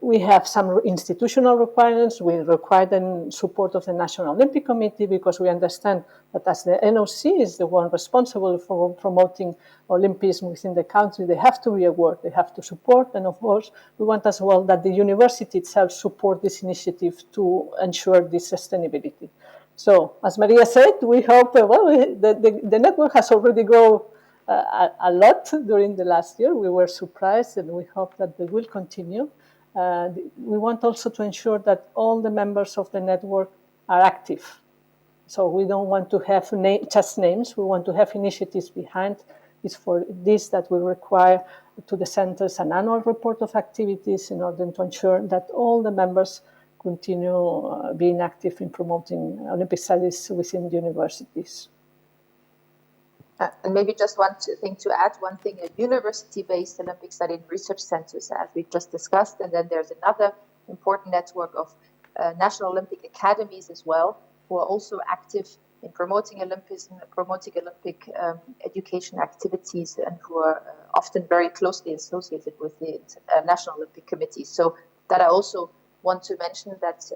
S7: we have some institutional requirements. We require the support of the National Olympic Committee because we understand that as the NOC is the one responsible for promoting Olympism within the country, they have to be aware, they have to support. And of course, we want as well that the university itself support this initiative to ensure this sustainability. So, as Maria said, we hope, the network has already grown a lot during the last year. We were surprised, and we hope that they will continue. We want also to ensure that all the members of the network are active. So we don't want to have just names. We want to have initiatives behind. It's for this that we require to the centers an annual report of activities in order to ensure that all the members continue being active in promoting Olympic studies within the universities.
S6: And maybe just one thing to add, one thing, a university-based Olympic study and research centers, as we've just discussed, and then there's another important network of National Olympic Academies as well, who are also active in promoting Olympism, promoting Olympic education activities, and who are often very closely associated with the National Olympic Committee. So that I also want to mention that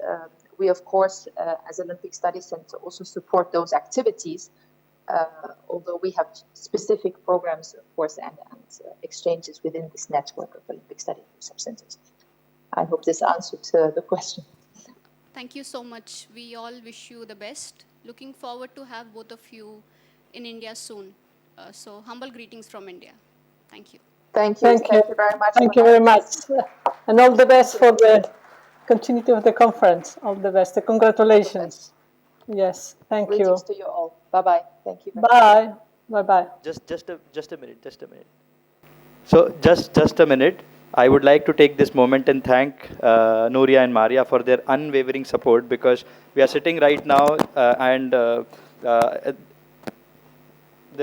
S6: we, of course, as Olympic Studies Center, also support those activities, although we have specific programs, of course, and exchanges within this network of Olympic Study Research Centers. I hope this answered the question.
S9: Thank you so much. We all wish you the best. Looking forward to have both of you in India soon. So humble greetings from India. Thank you.
S6: Thank you. Thank you very much.
S7: Thank you very much. And all the best for the continuity of the conference. All the best. Congratulations. Yes. Thank you.
S6: Greetings to you all. Bye-bye. Thank you.
S7: Bye. Bye-bye.
S10: Just a minute. So just a minute. I would like to take this moment and thank Nuria and Maria for their unwavering support, because we are sitting right now and there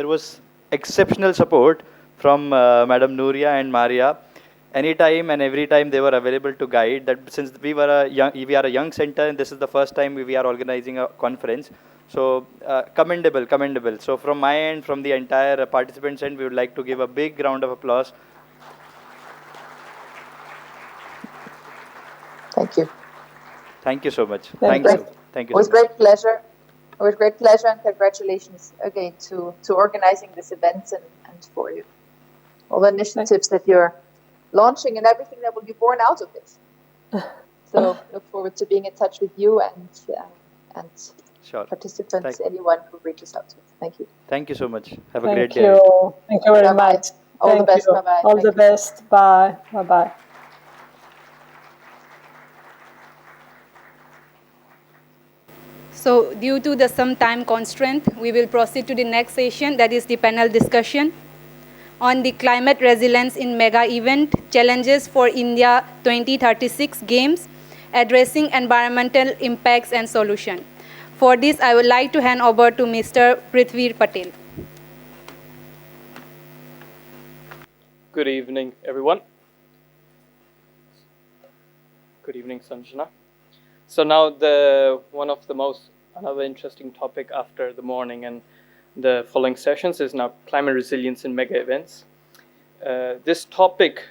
S10: was exceptional support from Madam Nuria and Maria. Anytime and every time they were available to guide. That since we are a young center and this is the first time we are organizing a conference. So commendable. So from my end, from the entire participants end, we would like to give a big round of applause.
S6: Thank you.
S10: Thank you so much.
S6: Thank you.
S10: Thank you.
S6: It was great pleasure. It was great pleasure, and congratulations again to organizing this event and for you. All the initiatives that you're launching and everything that will be born out of this. So look forward to being in touch with you and
S10: sure.
S6: Participants, anyone who reaches out to us. Thank you.
S10: Thank you so much. Have a great day.
S7: Thank you very much.
S6: All the best. Bye-bye.
S7: All the best. Bye. Bye-bye.
S1: So due to some time constraint, we will proceed to the next session, that is the panel discussion on the climate resilience in mega event, challenges for India 2036 Games, addressing environmental impacts and solution. For this, I would like to hand over to Mr. Prithvi Patel.
S11: Good evening, everyone. Good evening, Sanjana. So now another interesting topic after the morning and the following sessions is now climate resilience in mega events. This topic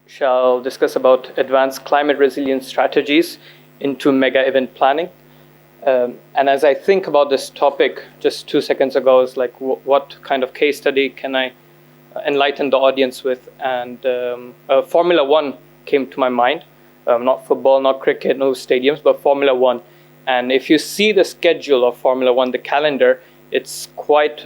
S11: shall discuss about advanced climate resilience strategies into mega event planning. And as I think about this topic, just 2 seconds ago, is like, what kind of case study can I enlighten the audience with? And Formula One came to my mind. Not football, not cricket, no stadiums, but Formula One. And if you see the schedule of Formula One, the calendar, it's quite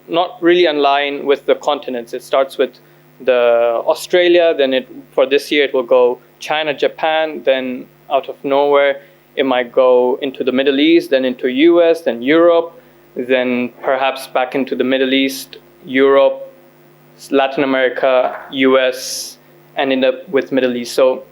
S11: not really in line with the continents. It starts with the Australia, then for this year it will go China, Japan, then out of nowhere it might go into the Middle East, then into US, then Europe, then perhaps back into the Middle East, Europe, Latin America, US, and end up with Middle East. So,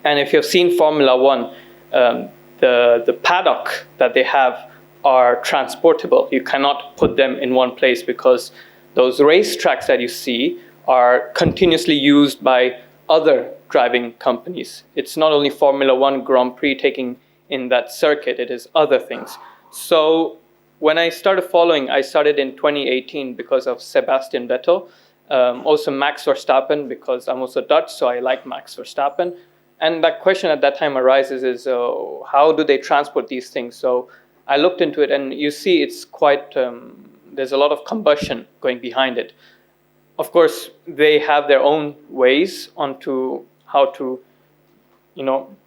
S11: and if you've seen Formula One, the paddock that they have are transportable. You cannot put them in one place because those racetracks that you see are continuously used by other driving companies. It's not only Formula One Grand Prix taking in that circuit, it is other things. So when I started following, I started in 2018 because of Sebastian Vettel, also Max Verstappen, because I'm also Dutch, so I like Max Verstappen. And that question at that time arises is, how do they transport these things? So I looked into it, and you see it's quite, there's a lot of combustion going behind it. Of course, they have their own ways onto how to,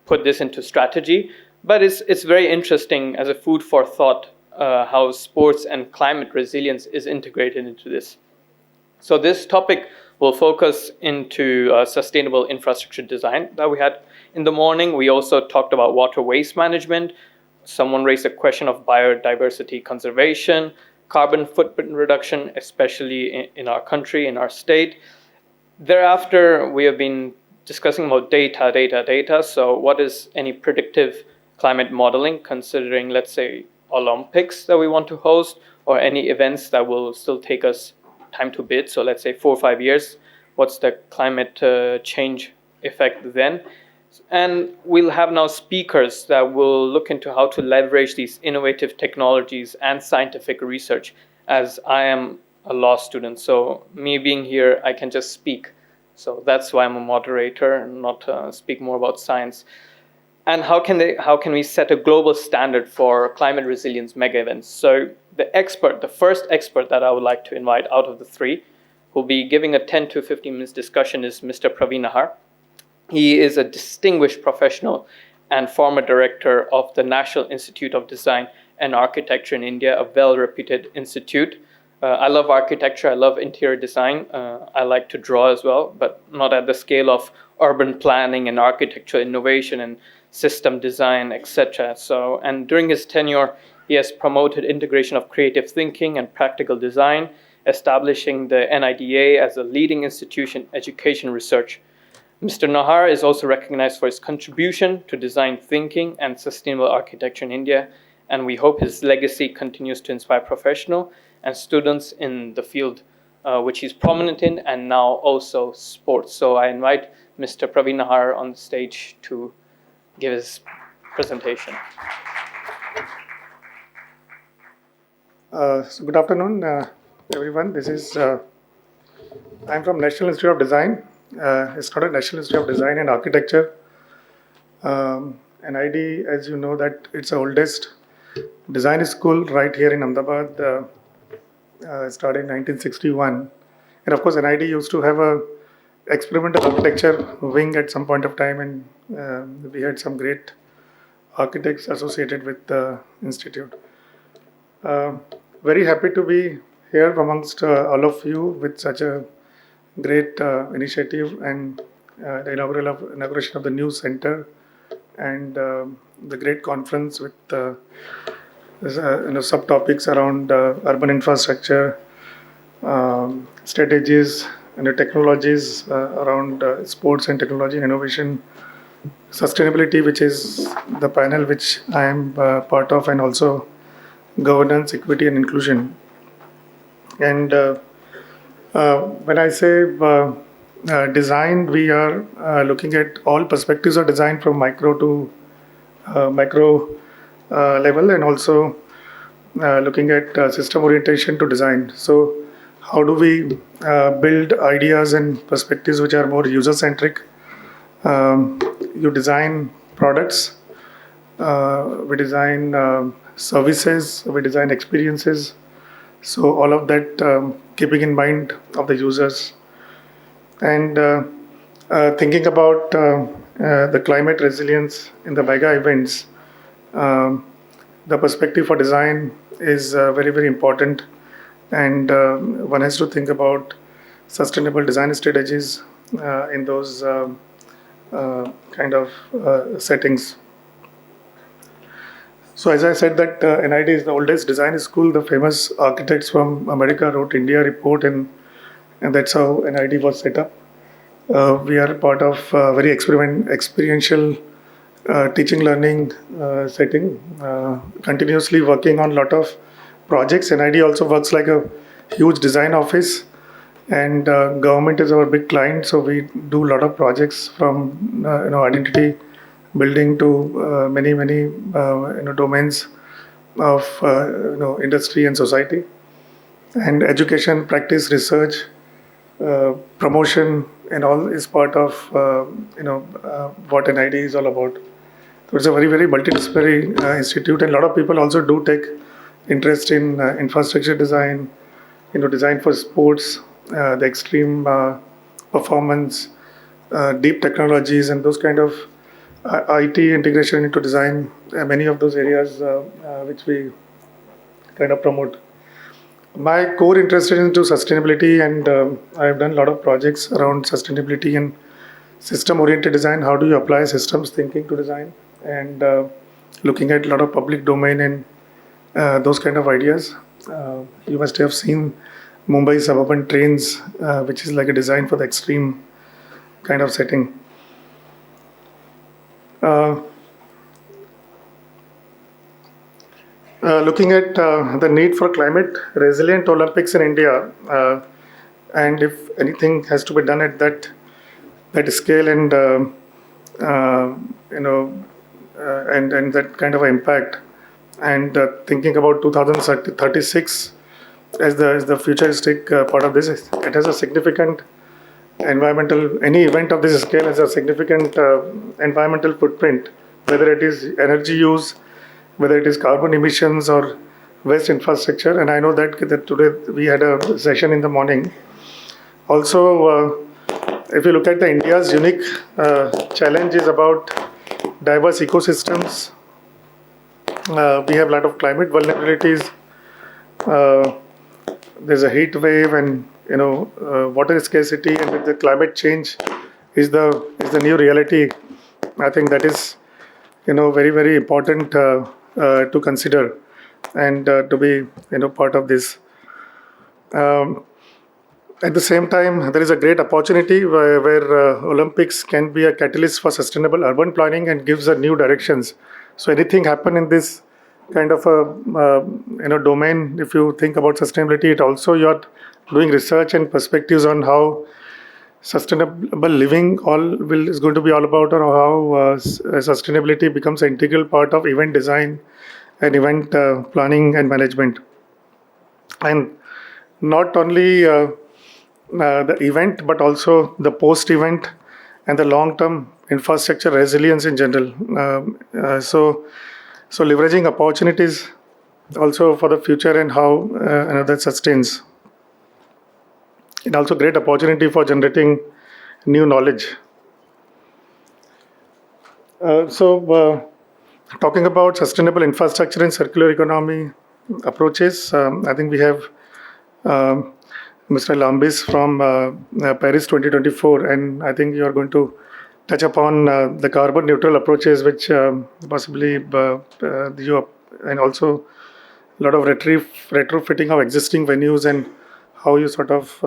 S11: put this into strategy. But it's very interesting as a food for thought how sports and climate resilience is integrated into this. So this topic will focus into sustainable infrastructure design that we had in the morning. We also talked about water waste management. Someone raised a question of biodiversity conservation, carbon footprint reduction, especially in our country, in our state. Thereafter, we have been discussing about data. So what is any predictive climate modeling, considering, let's say, Olympics that we want to host, or any events that will still take us time to bid? So let's say 4 or 5 years, what's the climate change effect then? And we'll have now speakers that will look into how to leverage these innovative technologies and scientific research, as I am a law student. So me being here, I can just speak. So that's why I'm a moderator and not speak more about science. And how can we set a global standard for climate resilience mega events? So the first expert that I would like to invite out of the three, who'll be giving a 10 to 15 minutes discussion, is Mr. Praveen Nahar. He is a distinguished professional and former director of the National Institute of Design and Architecture in India, a well-reputed institute. I love architecture, I love interior design. I like to draw as well, but not at the scale of urban planning and architectural innovation and system design, etc. So, and during his tenure, he has promoted integration of creative thinking and practical design, establishing the NIDA as a leading institution in education research. Mr. Nahar is also recognized for his contribution to design thinking and sustainable architecture in India, and we hope his legacy continues to inspire professionals and students in the field which he's prominent in, and now also sports. So I invite Mr. Praveen Nahar on the stage to give his presentation.
S12: So good afternoon, everyone. This is, I'm from National Institute of Design. It's not a National Institute of Design and Architecture. NID, as you know, that it's the oldest design school right here in Ahmedabad. Started in 1961. And of course, NID used to have a experimental architecture wing at some point of time, and we had some great architects associated with the institute. Very happy to be here amongst all of you with such a great initiative and the inauguration of the new center and the great conference with subtopics around urban infrastructure, strategies and the technologies around sports and technology and innovation, sustainability, which is the panel which I am part of, and also governance, equity and inclusion. And when I say design, we are looking at all perspectives of design from micro to macro level, and also looking at system orientation to design. So how do we build ideas and perspectives which are more user-centric? You design products, we design services, we design experiences. So all of that keeping in mind of the users. And thinking about the climate resilience in the mega events, the perspective for design is very, very important. And one has to think about sustainable design strategies in those kind of settings. So as I said that NID is the oldest design school, the famous architects from America wrote India report, and that's how NID was set up. We are part of very experiential teaching learning setting, continuously working on a lot of projects. NID also works like a huge design office, and government is our big client, so we do a lot of projects from identity building to many domains of industry and society, and education, practice, research, promotion, and all is part of what NID is all about. So it's a very multidisciplinary institute, and a lot of people also do take interest in infrastructure design, design for sports, the extreme performance, deep technologies, and those kind of IT integration into design. Many of those areas which we kind of promote. My core interest is into sustainability, and I have done a lot of projects around sustainability and system-oriented design. How do you apply systems thinking to design, and looking at a lot of public domain and those kind of ideas. You must have seen Mumbai suburban trains, which is like a design for the extreme kind of setting. Looking at the need for climate resilient Olympics in India, and if anything has to be done at that scale and and that kind of impact, and thinking about 2036 as the futuristic part of this, it has a significant environmental. Any event of this scale has a significant environmental footprint, whether it is energy use, whether it is carbon emissions or waste infrastructure. And I know that today we had a session in the morning. Also, if you look at the India's unique challenge is about diverse ecosystems. We have a lot of climate vulnerabilities. There's a heat wave, and water scarcity, and with the climate change is the new reality. I think that is very important to consider, and to be part of this. At the same time, there is a great opportunity where Olympics can be a catalyst for sustainable urban planning and gives a new directions. So anything happen in this kind of a domain, if you think about sustainability, it also you're doing research and perspectives on how sustainable living is going to be all about, or how sustainability becomes an integral part of event design and event planning and management. And not only the event, but also the post-event and the long-term infrastructure resilience in general. So leveraging opportunities also for the future, and how that sustains. And also great opportunity for generating new knowledge. Talking about sustainable infrastructure and circular economy approaches, I think we have Mr. Lambis from Paris 2024, and I think you are going to touch upon the carbon neutral approaches, which possibly you, and also a lot of retrofitting of existing venues, and how you sort of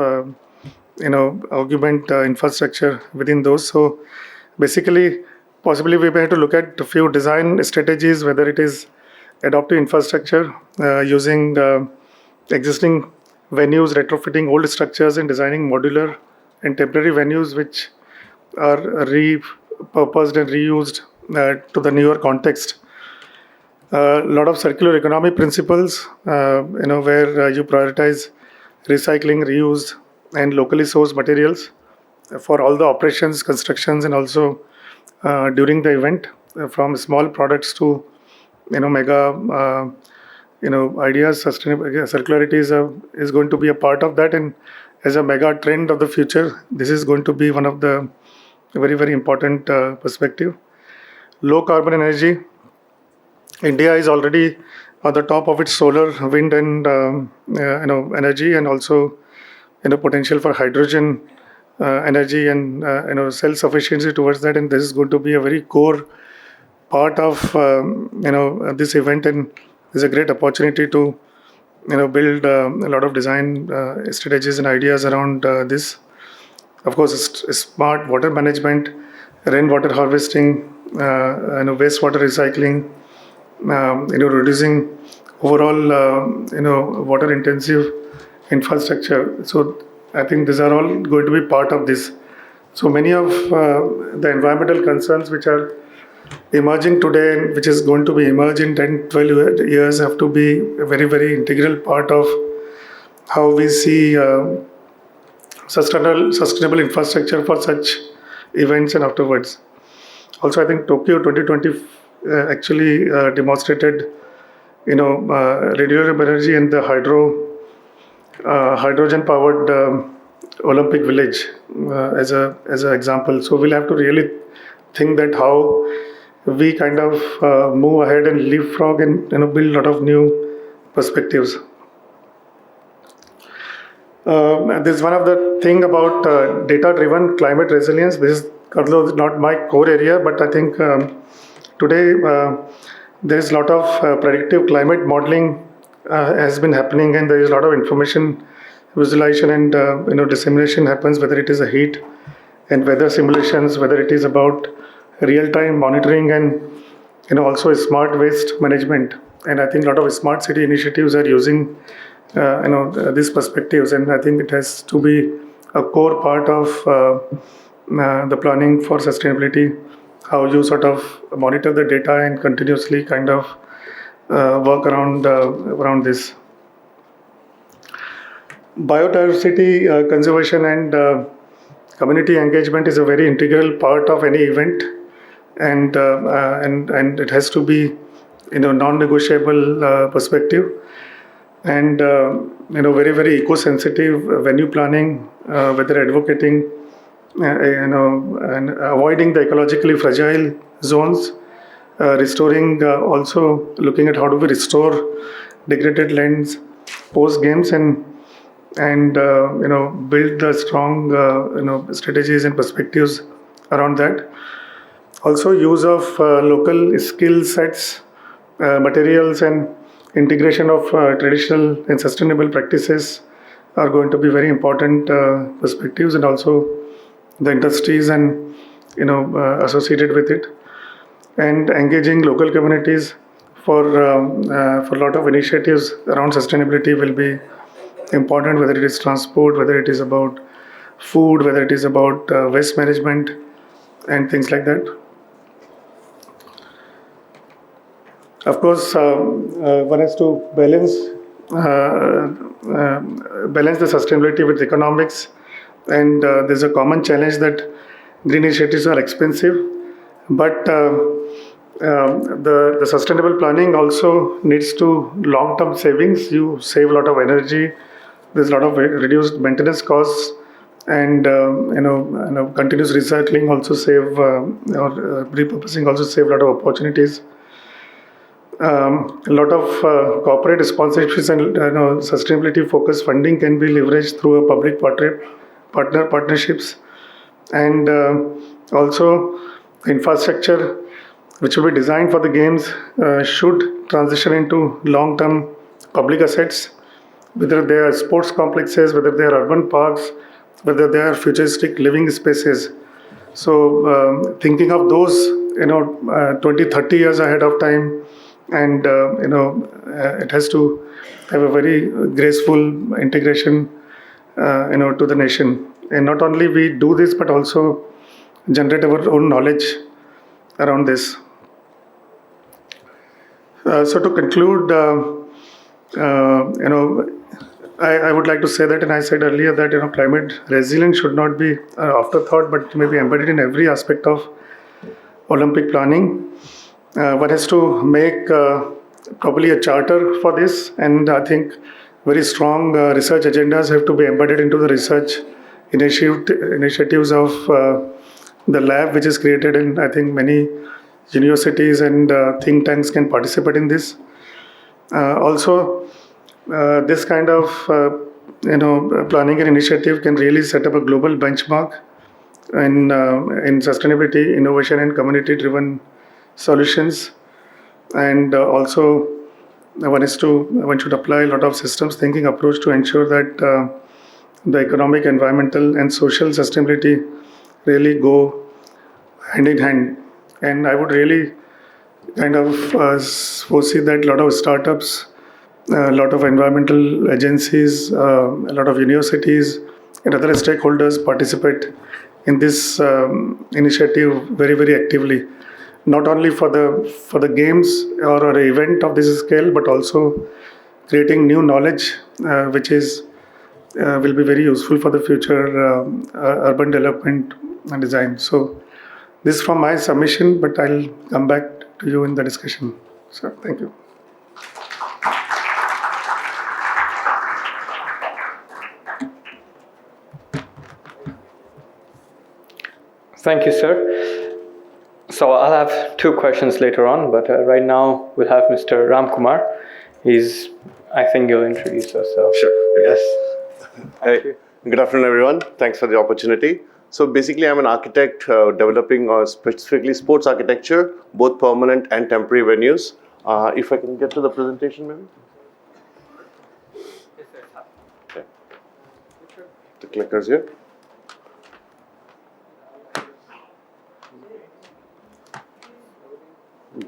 S12: augment infrastructure within those. So basically, possibly we may have to look at a few design strategies, whether it is adaptive infrastructure, using existing venues, retrofitting old structures, and designing modular and temporary venues which are repurposed and reused to the newer context. A lot of circular economy principles, where you prioritize recycling, reuse, and locally sourced materials for all the operations, constructions, and also during the event, from small products to mega ideas. Circularity is going to be a part of that, and as a mega trend of the future, this is going to be one of the very important perspective. Low carbon energy. India is already on the top of its solar, wind, and energy, and also potential for hydrogen energy, and self-sufficiency towards that. And this is going to be a very core part of this event, and is a great opportunity to build a lot of design strategies and ideas around this. Of course, smart water management, rainwater harvesting, wastewater recycling, reducing overall, water intensive infrastructure. So I think these are all going to be part of this. So many of the environmental concerns which are emerging today, and which is going to be emerging 10, 12 years, have to be a very, very integral part of how we see sustainable infrastructure for such events and afterwards. Also, I think Tokyo 2020 actually demonstrated, renewable energy and the hydrogen-powered Olympic village as an example. So we'll have to really think that how we kind of move ahead and leapfrog and build a lot of new perspectives. This is one of the thing about data-driven climate resilience. This is, although not my core area, but I think today there is a lot of predictive climate modeling has been happening, and there is a lot of information visualization and dissemination happens, whether it is a heat and weather simulations, whether it is about real-time monitoring and also smart waste management. And I think a lot of smart city initiatives are using these perspectives, and I think it has to be a core part of the planning for sustainability, how you sort of monitor the data and continuously kind of work around this. Biodiversity conservation and community engagement is a very integral part of any event, and it has to be non-negotiable perspective, and very, very eco-sensitive venue planning, whether advocating and avoiding the ecologically fragile zones, restoring, also looking at how do we restore degraded lands post games, and build the strong strategies and perspectives around that. Also, use of local skill sets, materials, and integration of traditional and sustainable practices are going to be very important perspectives, and also the industries and associated with it, and engaging local communities for a lot of initiatives around sustainability will be important, whether it is transport, whether it is about food, whether it is about waste management and things like that. Of course, one has to balance the sustainability with economics, and there's a common challenge that green initiatives are expensive, but the sustainable planning also needs to long-term savings. You save a lot of energy. There's a lot of reduced maintenance costs, and continuous recycling also save, or repurposing also save a lot of opportunities. A lot of corporate sponsorships and sustainability focused funding can be leveraged through a public partnerships, and also infrastructure which will be designed for the games should transition into long-term public assets, whether they are sports complexes, whether they are urban parks, whether they are futuristic living spaces. So thinking of those 20-30 years ahead of time, and it has to have a very graceful integration to the nation. And not only we do this, but also generate our own knowledge around this. So to conclude, I would like to say that, and I said earlier that climate resilience should not be an afterthought, but may be embedded in every aspect of Olympic planning. One has to make probably a charter for this, and I think very strong research agendas have to be embedded into the research initiatives of the lab which is created, and I think many universities and think tanks can participate in this. Also, this kind of planning and initiative can really set up a global benchmark in sustainability, innovation, and community-driven solutions. And also, one should apply a lot of systems thinking approach to ensure that the economic, environmental, and social sustainability really go hand in hand. And I would really kind of foresee that a lot of startups, a lot of environmental agencies, a lot of universities and other stakeholders participate in this initiative very, very actively. Not only for the games or an event of this scale, but also creating new knowledge, which is will be very useful for the future urban development and design. So this is from my submission, but I'll come back to you in the discussion. So thank you.
S11: Thank you, sir. So I'll have two questions later on, but right now we'll have Mr. Ramkumar. I think you'll introduce yourself.
S13: Sure. Yes. Good afternoon, everyone. Thanks for the opportunity. So basically, I'm an architect developing specifically sports architecture, both permanent and temporary venues. If I can get to the presentation, maybe. Okay. The clickers here.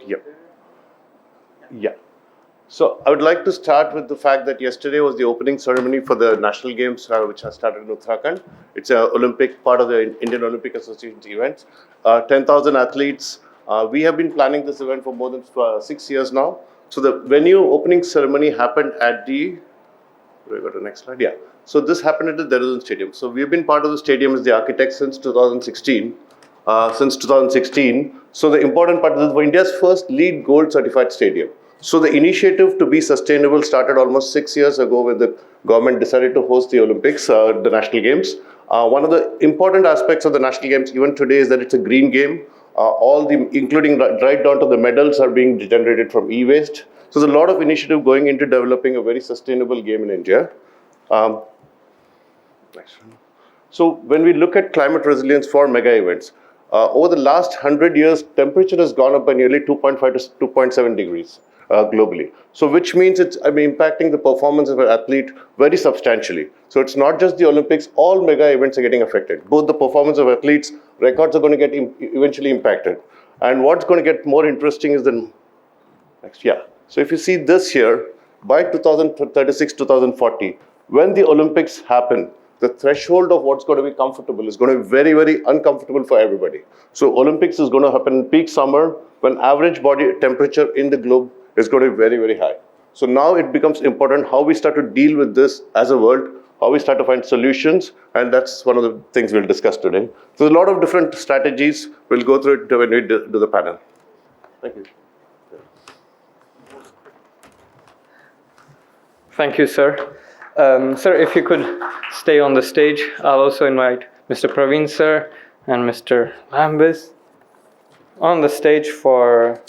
S13: Yep. Yeah. So I would like to start with the fact that yesterday was the opening ceremony for the National Games, which has started in Uttarakhand. It's an Olympic, part of the Indian Olympic Association's events. 10,000 athletes. We have been planning this event for more than 6 years now. So the venue opening ceremony happened at the, we go to the next slide, yeah. So this happened at the Dehradun Stadium. So we've been part of the stadium as the architect since 2016. So the important part is India's first LEED Gold certified stadium. So the initiative to be sustainable started almost 6 years ago when the government decided to host the Olympics, the National Games. One of the important aspects of the National Games even today is that it's a green game. Including right down to the medals are being generated from e-waste. So there's a lot of initiative going into developing a very sustainable game in India. Next one. So when we look at climate resilience for mega events, over the last 100 years, temperature has gone up by nearly 2.5 to 2.7 degrees globally. So which means it's impacting the performance of an athlete very substantially. So it's not just the Olympics, all mega events are getting affected. Both the performance of athletes, records are going to get eventually impacted. And what's going to get more interesting is the next, yeah. So if you see this here, by 2036, 2040, when the Olympics happen, the threshold of what's going to be comfortable is going to be very, very uncomfortable for everybody. So Olympics is going to happen in peak summer when average body temperature in the globe is going to be very, very high. So now it becomes important how we start to deal with this as a world, how we start to find solutions, and that's one of the things we'll discuss today. So there's a lot of different strategies. We'll go through it when we do the panel. Thank you.
S11: Thank you, sir. Sir, if you could stay on the stage, I'll also invite Mr. Praveen, sir, and Mr. Lambis on the stage for,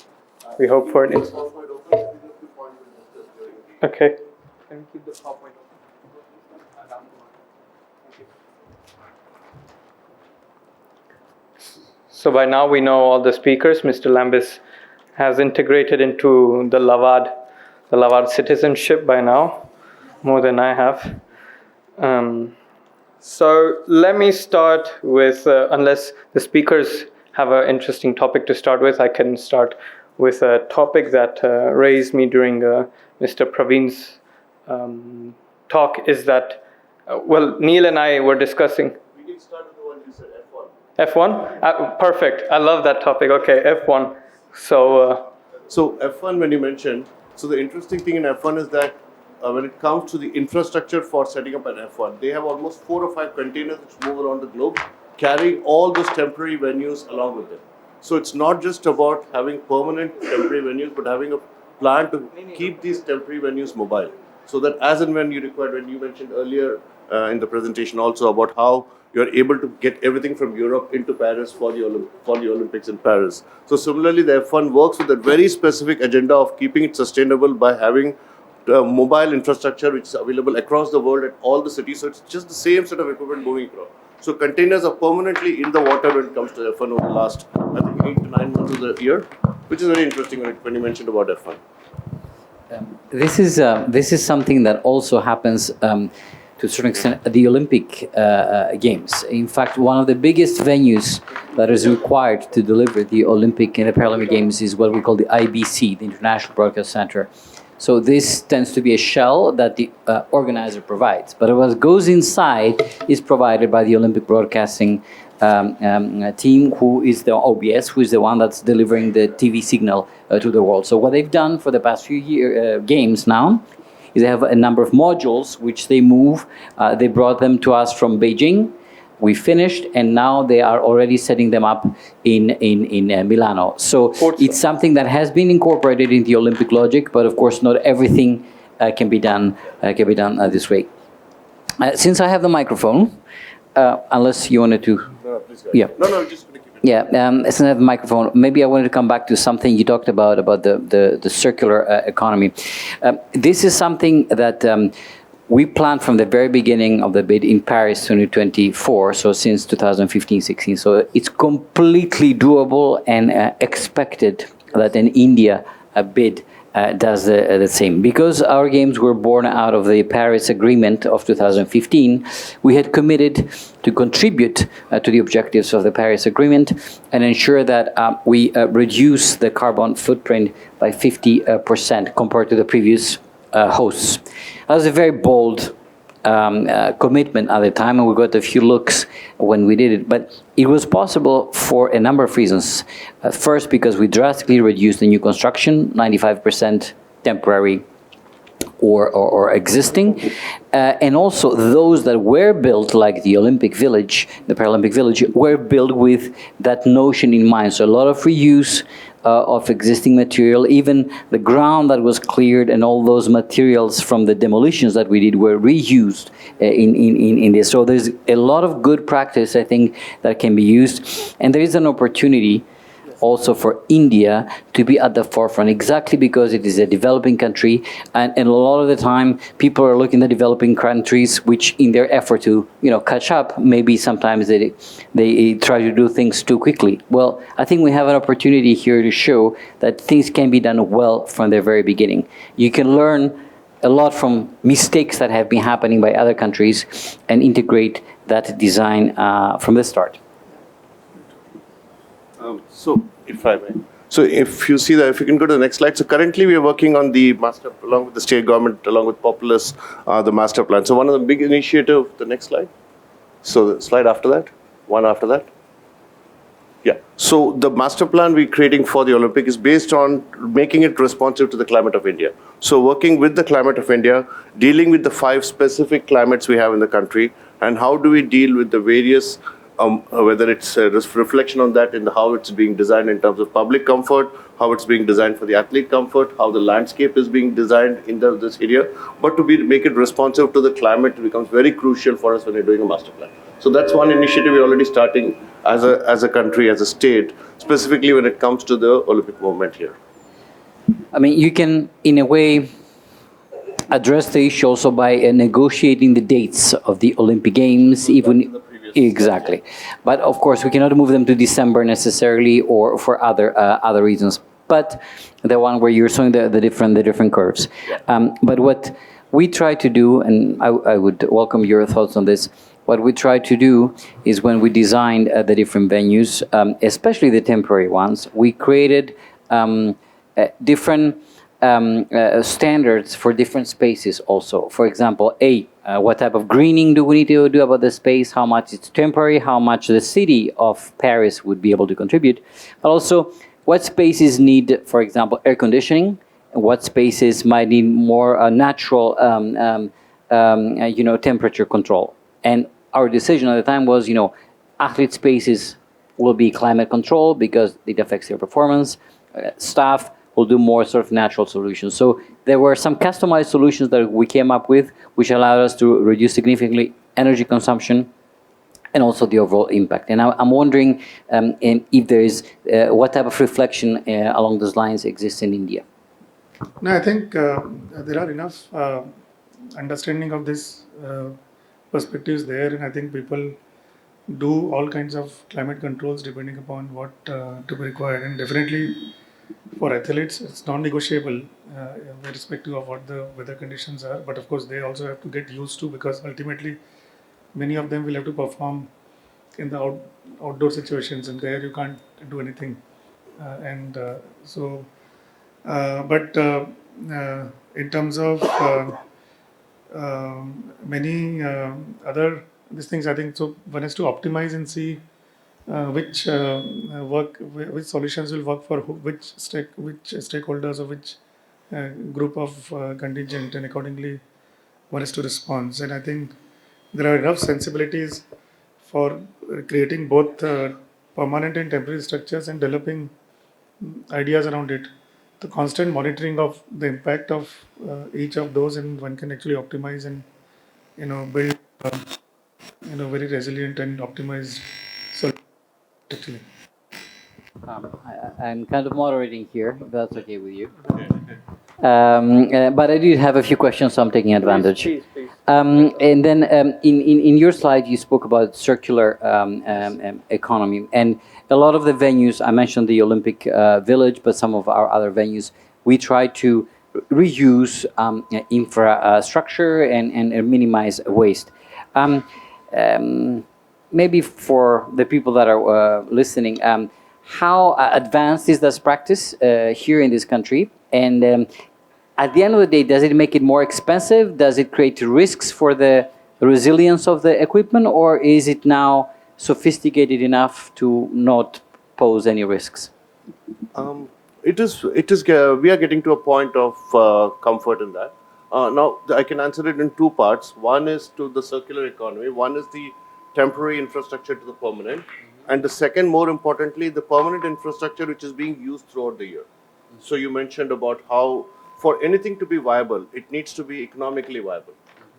S11: we hope for an okay. Can we keep the PowerPoint open? So by now we know all the speakers. Mr. Lambis has integrated into the Lavad citizenship by now. More than I have. So let me start with, unless the speakers have an interesting topic to start with, I can start with a topic that raised me during Mr. Praveen's talk, is that, well, Neil and I were discussing.
S13: We can start with the one you said, F1.
S11: F1? Perfect. I love that topic. Okay, F1. So
S13: F1, when you mentioned, so the interesting thing in F1 is that when it comes to the infrastructure for setting up an F1, they have almost 4 or 5 containers which move around the globe, carrying all those temporary venues along with them. So it's not just about having permanent temporary venues, but having a plan to keep these temporary venues mobile. So that as and when you require, when you mentioned earlier in the presentation also about how you're able to get everything from Europe into Paris for the Olympics in Paris. So similarly, the F1 works with a very specific agenda of keeping it sustainable by having mobile infrastructure which is available across the world at all the cities. So it's just the same set of equipment moving across. So containers are permanently in the water when it comes to F1 over the last, I think, 8 to 9 months of the year, which is very interesting when you mentioned about F1.
S3: This is something that also happens to a certain extent, the Olympic Games. In fact, one of the biggest venues that is required to deliver the Olympic and the Paralympic Games is what we call the IBC, the International Broadcast Center. So this tends to be a shell that the organizer provides. But what goes inside is provided by the Olympic Broadcasting team, who is the OBS, who is the one that's delivering the TV signal to the world. So what they've done for the past few games now is they have a number of modules which they move. They brought them to us from Beijing. We finished, and now they are already setting them up in Milano. So it's something that has been incorporated in the Olympic logic, but of course not everything can be done this way. Since I have the microphone, unless you wanted to,
S13: please go ahead. No, just going to keep it.
S3: Yeah, since I have the microphone, maybe I wanted to come back to something you talked about the circular economy. This is something that we planned from the very beginning of the bid in Paris 2024, so since 2015-16. So it's completely doable and expected that an India bid does the same. Because our games were born out of the Paris Agreement of 2015, we had committed to contribute to the objectives of the Paris Agreement and ensure that we reduce the carbon footprint by 50% compared to the previous hosts. That was a very bold commitment at the time, and we got a few looks when we did it. But it was possible for a number of reasons. First, because we drastically reduced the new construction, 95% temporary or existing, and also those that were built, like the Olympic Village, the Paralympic Village, were built with that notion in mind. So a lot of reuse of existing material, even the ground that was cleared and all those materials from the demolitions that we did were reused in this. So there's a lot of good practice, I think, that can be used. And there is an opportunity also for India to be at the forefront, exactly because it is a developing country, and a lot of the time people are looking at developing countries which, in their effort to catch up, maybe sometimes they try to do things too quickly. Well, I think we have an opportunity here to show that things can be done well from the very beginning. You can learn a lot from mistakes that have been happening by other countries and integrate that design from the start.
S13: So, if I may. So, if you see that, if you can go to the next slide. So, currently we are working on the master, along with the state government, along with Populous, the master plan. So, one of the big initiative, the next slide. So, the slide after that, one after that. Yeah. So, the master plan we're creating for the Olympic is based on making it responsive to the climate of India. So, working with the climate of India, dealing with the 5 specific climates we have in the country, and how do we deal with the various whether it's a reflection on that in how it's being designed in terms of public comfort, how it's being designed for the athlete comfort, how the landscape is being designed in this area. But to make it responsive to the climate becomes very crucial for us when you're doing a master plan. So that's one initiative we're already starting as a country, as a state, specifically when it comes to the Olympic movement here.
S3: I mean, you can, in a way, address the issue also by negotiating the dates of the Olympic Games, even. Exactly, but of course we cannot move them to December necessarily, or for other reasons. But the one where you're showing the different curves. But what we try to do, and I would welcome your thoughts on this. What we try to do is, when we designed the different venues, especially the temporary ones, we created different standards for different spaces also. For example, what type of greening do we need to do about the space, how much it's temporary, how much the city of Paris would be able to contribute, but also what spaces need, for example, air conditioning, and what spaces might need more natural temperature control. And our decision at the time was, athlete spaces will be climate control because it affects their performance. Staff will do more sort of natural solutions. So there were some customized solutions that we came up with, which allowed us to reduce significantly energy consumption and also the overall impact. And I'm wondering if there is, what type of reflection along those lines exists in India?
S12: No, I think there are enough understanding of this perspectives there, and I think people do all kinds of climate controls depending upon what to be required. And definitely for athletes, it's non-negotiable, irrespective of what the weather conditions are. But of course, they also have to get used to, because ultimately, many of them will have to perform in the outdoor situations, and there you can't do anything. But in terms of many other these things, I think so. One has to optimize and see which solutions will work for which stakeholders or which group of contingent, and accordingly one is to respond. And I think there are enough sensibilities for creating both permanent and temporary structures and developing ideas around it. The constant monitoring of the impact of each of those, and one can actually optimize and build very resilient and optimized solutions actually.
S3: I'm kind of moderating here, if that's okay with you. But I do have a few questions, so I'm taking advantage.
S11: Please.
S3: And then in your slide, you spoke about circular economy. And a lot of the venues, I mentioned the Olympic Village, but some of our other venues, we try to reuse infrastructure and minimize waste. Maybe for the people that are listening, how advanced is this practice here in this country? And at the end of the day, does it make it more expensive? Does it create risks for the resilience of the equipment? Or is it now sophisticated enough to not pose any risks?
S13: It is. We are getting to a point of comfort in that. Now, I can answer it in two parts. One is to the circular economy. One is the temporary infrastructure to the permanent. And the second, more importantly, the permanent infrastructure which is being used throughout the year. So you mentioned about how for anything to be viable, it needs to be economically viable,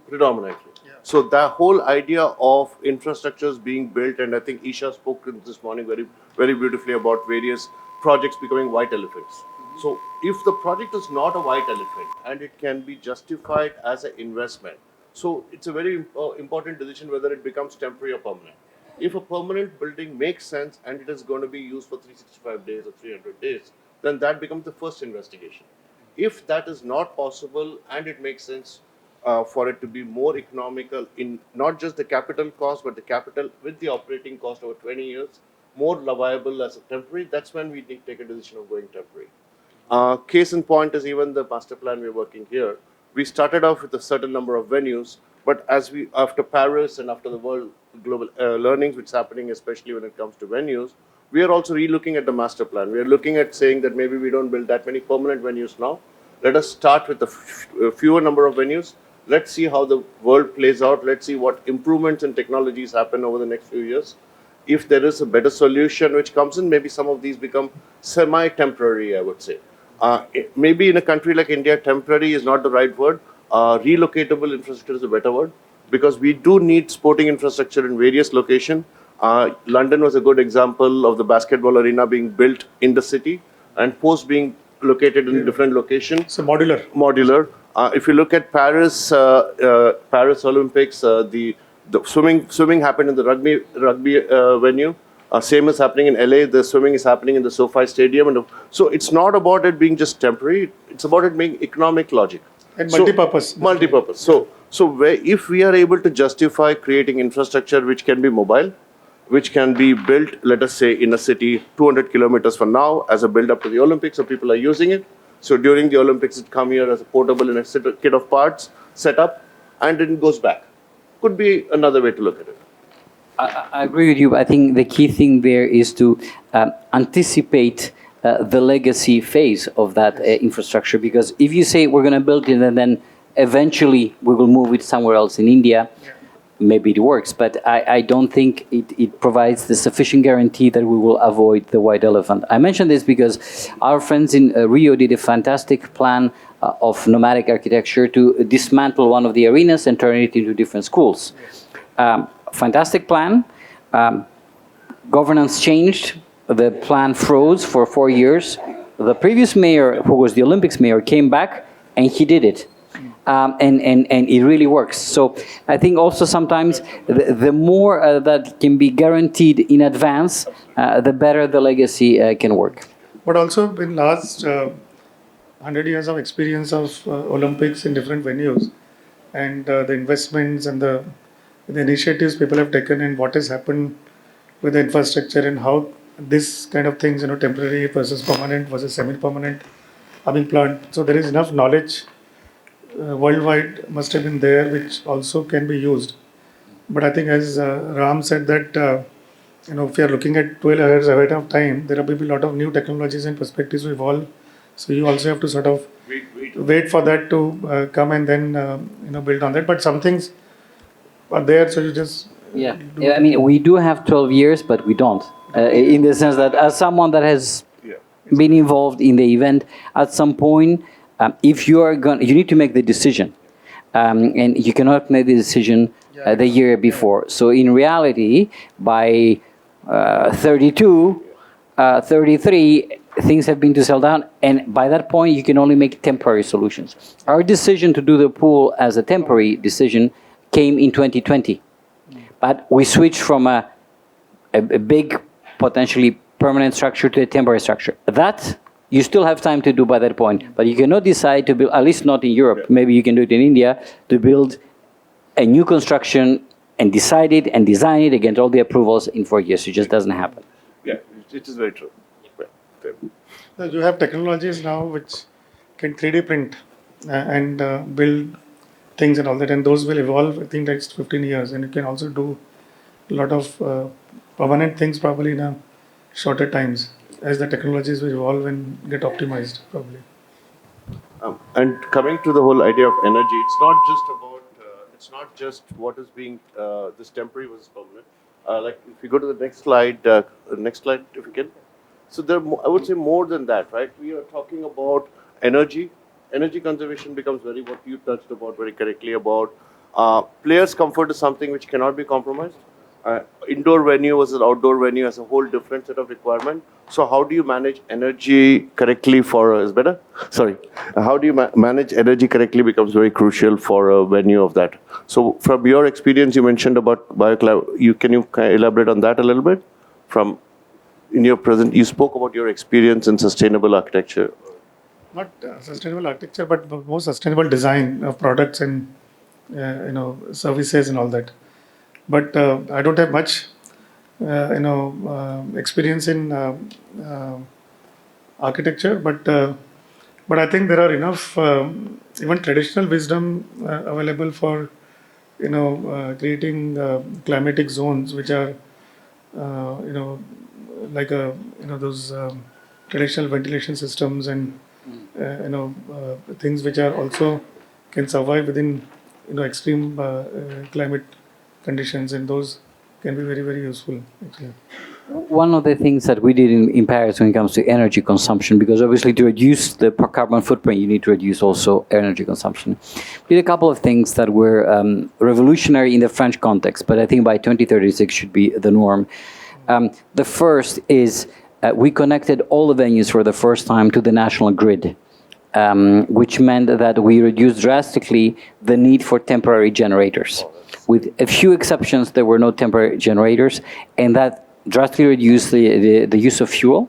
S13: predominantly. Yeah. So the whole idea of infrastructures being built, and I think Isha spoke this morning very, very beautifully about various projects becoming white elephants. So if the project is not a white elephant and it can be justified as an investment, so it's a very important decision whether it becomes temporary or permanent. If a permanent building makes sense and it is going to be used for 365 days or 300 days, then that becomes the first investigation. If that is not possible and it makes sense for it to be more economical in not just the capital cost, but the capital with the operating cost over 20 years, more viable as a temporary, that's when we need to take a decision of going temporary. Case in point is even the master plan we're working here. We started off with a certain number of venues, but as after Paris and after the World Global Learnings, which is happening especially when it comes to venues, we are also re-looking at the master plan. We are looking at saying that maybe we don't build that many permanent venues now. Let us start with a fewer number of venues. Let's see how the world plays out. Let's see what improvements in technologies happen over the next few years. If there is a better solution which comes in, maybe some of these become semi-temporary, I would say. Maybe in a country like India, temporary is not the right word. Relocatable infrastructure is a better word, because we do need sporting infrastructure in various locations. London was a good example of the basketball arena being built in the city and post being located in different locations.
S12: So modular.
S13: Modular. If you look at Paris, Paris Olympics, the swimming happened in the rugby venue. Same is happening in LA. The swimming is happening in the SoFi Stadium, and so it's not about it being just temporary. It's about it being economic logic
S12: and multi-purpose.
S13: Multi-purpose. So if we are able to justify creating infrastructure which can be mobile, which can be built, let us say, in a city 200 kilometers from now as a build-up to the Olympics, so people are using it. So during the Olympics, it come here as a portable in a kit of parts, set up, and then it goes back. Could be another way to look at it.
S3: I agree with you. I think the key thing there is to anticipate the legacy phase of that infrastructure, because if you say we're going to build it and then eventually we will move it somewhere else in India, maybe it works, but I don't think it provides the sufficient guarantee that we will avoid the white elephant. I mention this because our friends in Rio did a fantastic plan of nomadic architecture to dismantle one of the arenas and turn it into different schools. Fantastic plan. Governance changed. The plan froze for 4 years. The previous mayor, who was the Olympics mayor, came back and he did it. And it really works. So I think also sometimes the more that can be guaranteed in advance, the better the legacy can work.
S12: but also in last 100 years of experience of Olympics in different venues, and the investments and the initiatives people have taken, and what has happened with the infrastructure, and how this kind of things, temporary versus permanent versus semi-permanent, are being planned. So there is enough knowledge worldwide must have been there, which also can be used. But I think, as Ram said, that if you are looking at 12 years ahead of time, there will be a lot of new technologies and perspectives to evolve. So you also have to sort of wait for that to come, and then build on that. But some things are there, so you just
S3: I mean, we do have 12 years, but we don't. In the sense that, as someone that has been involved in the event, at some point, if you are you need to make the decision, and you cannot make the decision the year before. So in reality, by 32, 33, things have been to sell down, and by that point, you can only make temporary solutions. Our decision to do the pool as a temporary decision came in 2020, but we switched from a big, potentially permanent structure to a temporary structure. That you still have time to do by that point, but you cannot decide to build, at least not in Europe, maybe you can do it in India, to build a new construction and decide it and design it against all the approvals in 4 years. It just doesn't happen.
S13: Yeah, it is very true.
S12: So you have technologies now which can 3D print and build things and all that, and those will evolve I think next 15 years, and you can also do a lot of permanent things probably in a shorter times as the technologies will evolve and get optimized probably.
S13: And coming to the whole idea of energy, it's not just about, it's not just what is being, this temporary versus permanent. Like if you go to the next slide if you can. So there, I would say more than that, right? We are talking about energy. Energy conservation becomes what you touched about very correctly about players' comfort is something which cannot be compromised. Indoor venue versus outdoor venue has a whole different set of requirement. So how do you manage energy correctly for is better? Sorry. How do you manage energy correctly becomes very crucial for a venue of that. So from your experience, you mentioned about can you elaborate on that a little bit? You spoke about your experience in sustainable architecture.
S12: Not sustainable architecture, but more sustainable design of products and services and all that. But I don't have much experience in architecture, but I think there are enough even traditional wisdom available for creating climatic zones which are like those traditional ventilation systems and things which are also can survive within extreme climate conditions, and those can be very, very useful actually.
S3: One of the things that we did in Paris when it comes to energy consumption, because obviously to reduce the carbon footprint, you need to reduce also energy consumption. We did a couple of things that were revolutionary in the French context, but I think by 2036 should be the norm. The first is we connected all the venues for the first time to the national grid, which meant that we reduced drastically the need for temporary generators. With a few exceptions, there were no temporary generators, and that drastically reduced the use of fuel.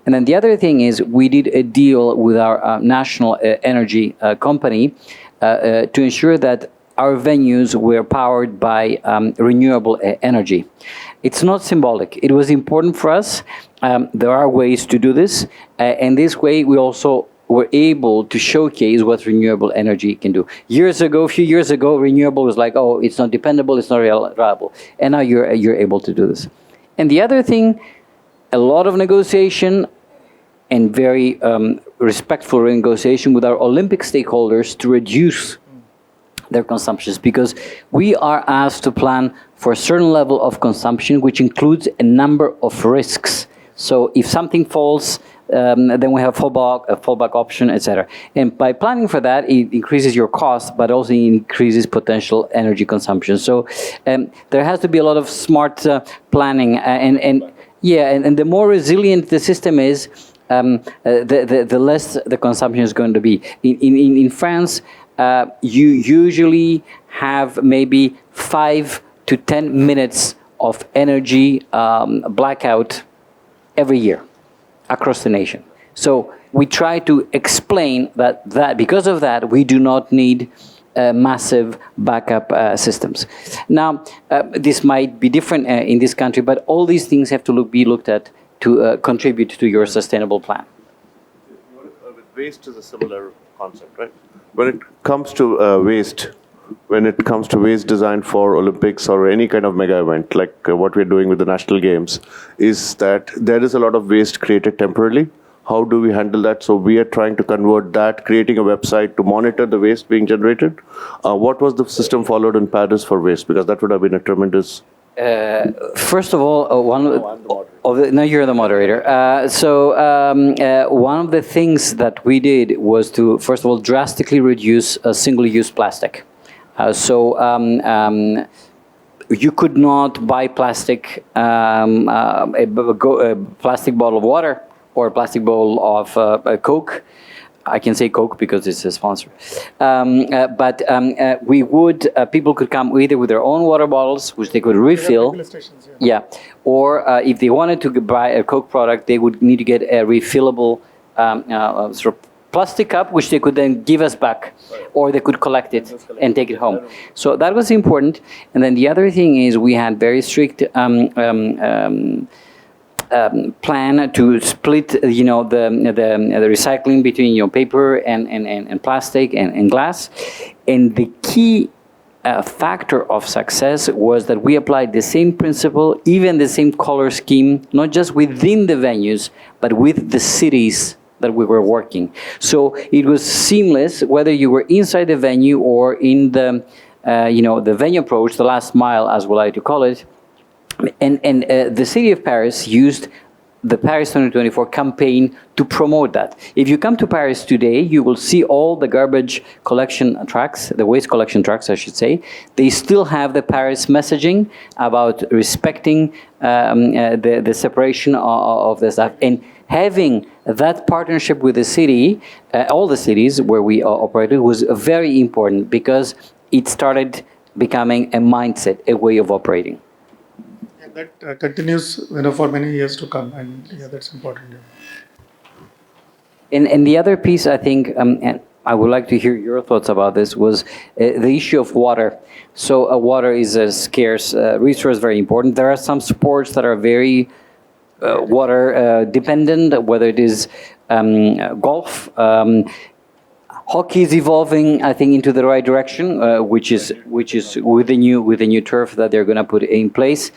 S3: And then the other thing is we did a deal with our national energy company to ensure that our venues were powered by renewable energy. It's not symbolic. It was important for us. There are ways to do this. And this way, we also were able to showcase what renewable energy can do. A few years ago, renewable was like, oh, it's not dependable, it's not reliable. And now you're able to do this. And the other thing, a lot of negotiation and very respectful negotiation with our Olympic stakeholders to reduce their consumptions, because we are asked to plan for a certain level of consumption, which includes a number of risks. So if something falls, then we have a fallback option, etc. And by planning for that, it increases your cost, but also increases potential energy consumption. So there has to be a lot of smart planning, and the more resilient the system is, the less the consumption is going to be. In France, you usually have maybe 5 to 10 minutes of energy blackout every year. across the nation. So we try to explain that because of that, we do not need massive backup systems. Now, this might be different in this country, but all these things have to be looked at to contribute to your sustainable plan.
S13: With waste is a similar concept, right? When it comes to waste, when it comes to waste design for Olympics or any kind of mega event, like what we're doing with the national games, is that there is a lot of waste created temporarily. How do we handle that? So we are trying to convert that, creating a website to monitor the waste being generated. What was the system followed in Paris for waste? Because that would have been a tremendous...
S3: First of all, now you're the moderator. One of the things that we did was to, first of all, drastically reduce single-use plastic. You could not buy plastic, a plastic bottle of water or a plastic bowl of Coke. I can say Coke because it's a sponsor. People could come either with their own water bottles, which they could refill. Yeah. Or if they wanted to buy a Coke product, they would need to get a refillable sort of plastic cup, which they could then give us back, or they could collect it and take it home. So that was important. And then the other thing is we had very strict plan to split, the recycling between paper and plastic and glass, and the key factor of success was that we applied the same principle, even the same color scheme, not just within the venues, but with the cities that we were working. So it was seamless, whether you were inside the venue or in the venue approach, the last mile, as we like to call it. And the city of Paris used the Paris 2024 campaign to promote that. If you come to Paris today, you will see all the garbage collection trucks, the waste collection trucks, I should say. They still have the Paris messaging about respecting the separation of the stuff. And having that partnership with the city, all the cities where we operated, was very important because it started becoming a mindset, a way of operating.
S12: That continues, for many years to come, and that's important. Yeah.
S3: And the other piece, I think, and I would like to hear your thoughts about this, was the issue of water. So water is a scarce resource, very important. There are some sports that are very water dependent, whether it is golf. Hockey is evolving, I think, into the right direction, which is with the new turf that they're going to put in place.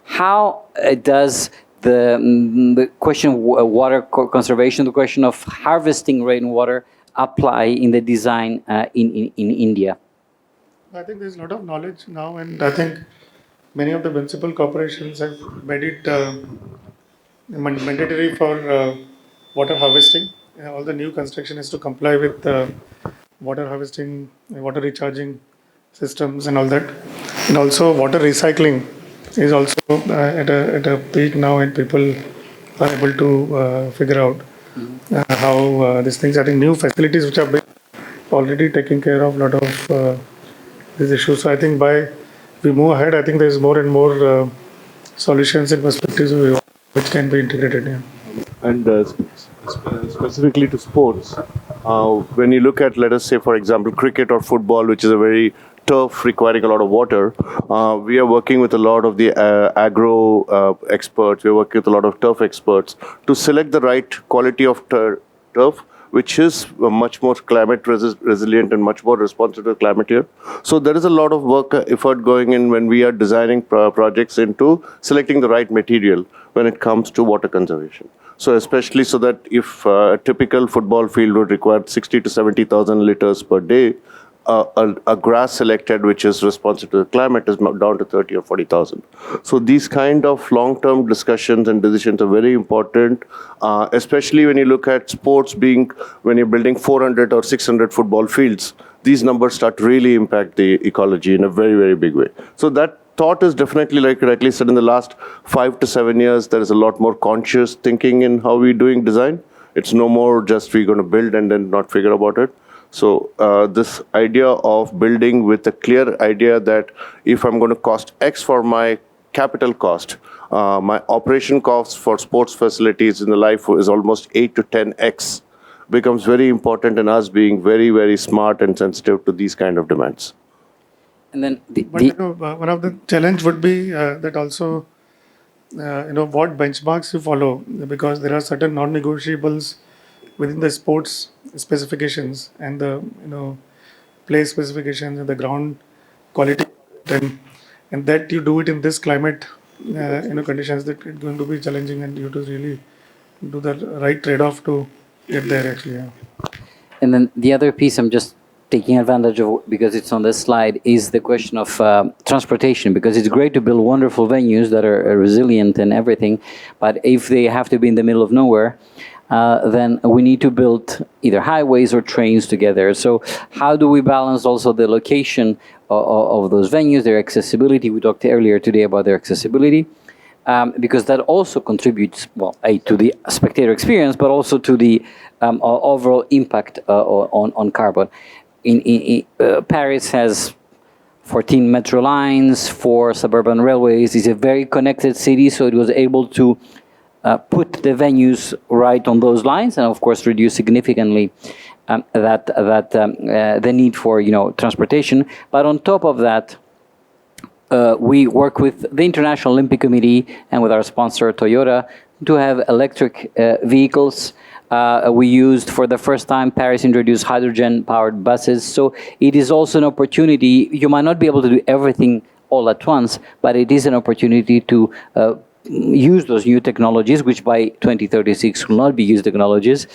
S3: How does the question of water conservation, the question of harvesting rainwater, apply in the design in India?
S12: I think there's a lot of knowledge now, and I think many of the municipal corporations have made it mandatory for water harvesting. All the new construction is to comply with water harvesting, water recharging systems and all that. And also water recycling is also at a peak now, and people are able to figure out how these things. I think new facilities which have been already taking care of a lot of these issues. So I think we move ahead, I think there's more and more solutions and perspectives which can be integrated here.
S13: And specifically to sports, when you look at, let us say, for example, cricket or football, which is a very turf requiring a lot of water, we are working with a lot of the agro experts, we are working with a lot of turf experts to select the right quality of turf, which is much more climate resilient and much more responsive to climate here. So there is a lot of work, effort going in when we are designing projects into selecting the right material when it comes to water conservation. So especially so that if a typical football field would require 60 to 70,000 liters per day, a grass selected which is responsive to the climate is down to 30 or 40,000. So these kind of long-term discussions and decisions are very important, especially when you look at sports when you're building 400 or 600 football fields, these numbers start to really impact the ecology in a very, very big way. So that thought is definitely, like correctly said, in the last 5 to 7 years, there is a lot more conscious thinking in how we're doing design. It's no more just we're going to build and then not figure about it. So this idea of building with a clear idea that if I'm going to cost X for my capital cost. My operation costs for sports facilities in the life is almost 8 to 10x. Becomes very important in us being very, very smart and sensitive to these kind of demands.
S3: And then
S12: one of the challenge would be that also, what benchmarks you follow, because there are certain non-negotiables within the sports specifications and the play specifications and the ground quality, and that you do it in this climate conditions, that it's going to be challenging, and you have to really do the right trade-off to get there actually. Yeah.
S3: And then the other piece I'm just taking advantage of, because it's on this slide, is the question of transportation, because it's great to build wonderful venues that are resilient and everything, but if they have to be in the middle of nowhere, then we need to build either highways or trains together. So how do we balance also the location of those venues, their accessibility? We talked earlier today about their accessibility, because that also contributes, well, to the spectator experience, but also to the overall impact on carbon. Paris has 14 metro lines, 4 suburban railways. It's a very connected city, so it was able to put the venues right on those lines, and of course reduce significantly the need for transportation. But on top of that, we work with the International Olympic Committee and with our sponsor Toyota to have electric vehicles. We used, for the first time, Paris introduced hydrogen-powered buses. So it is also an opportunity. You might not be able to do everything all at once, but it is an opportunity to use those new technologies, which by 2036 will not be used technologies,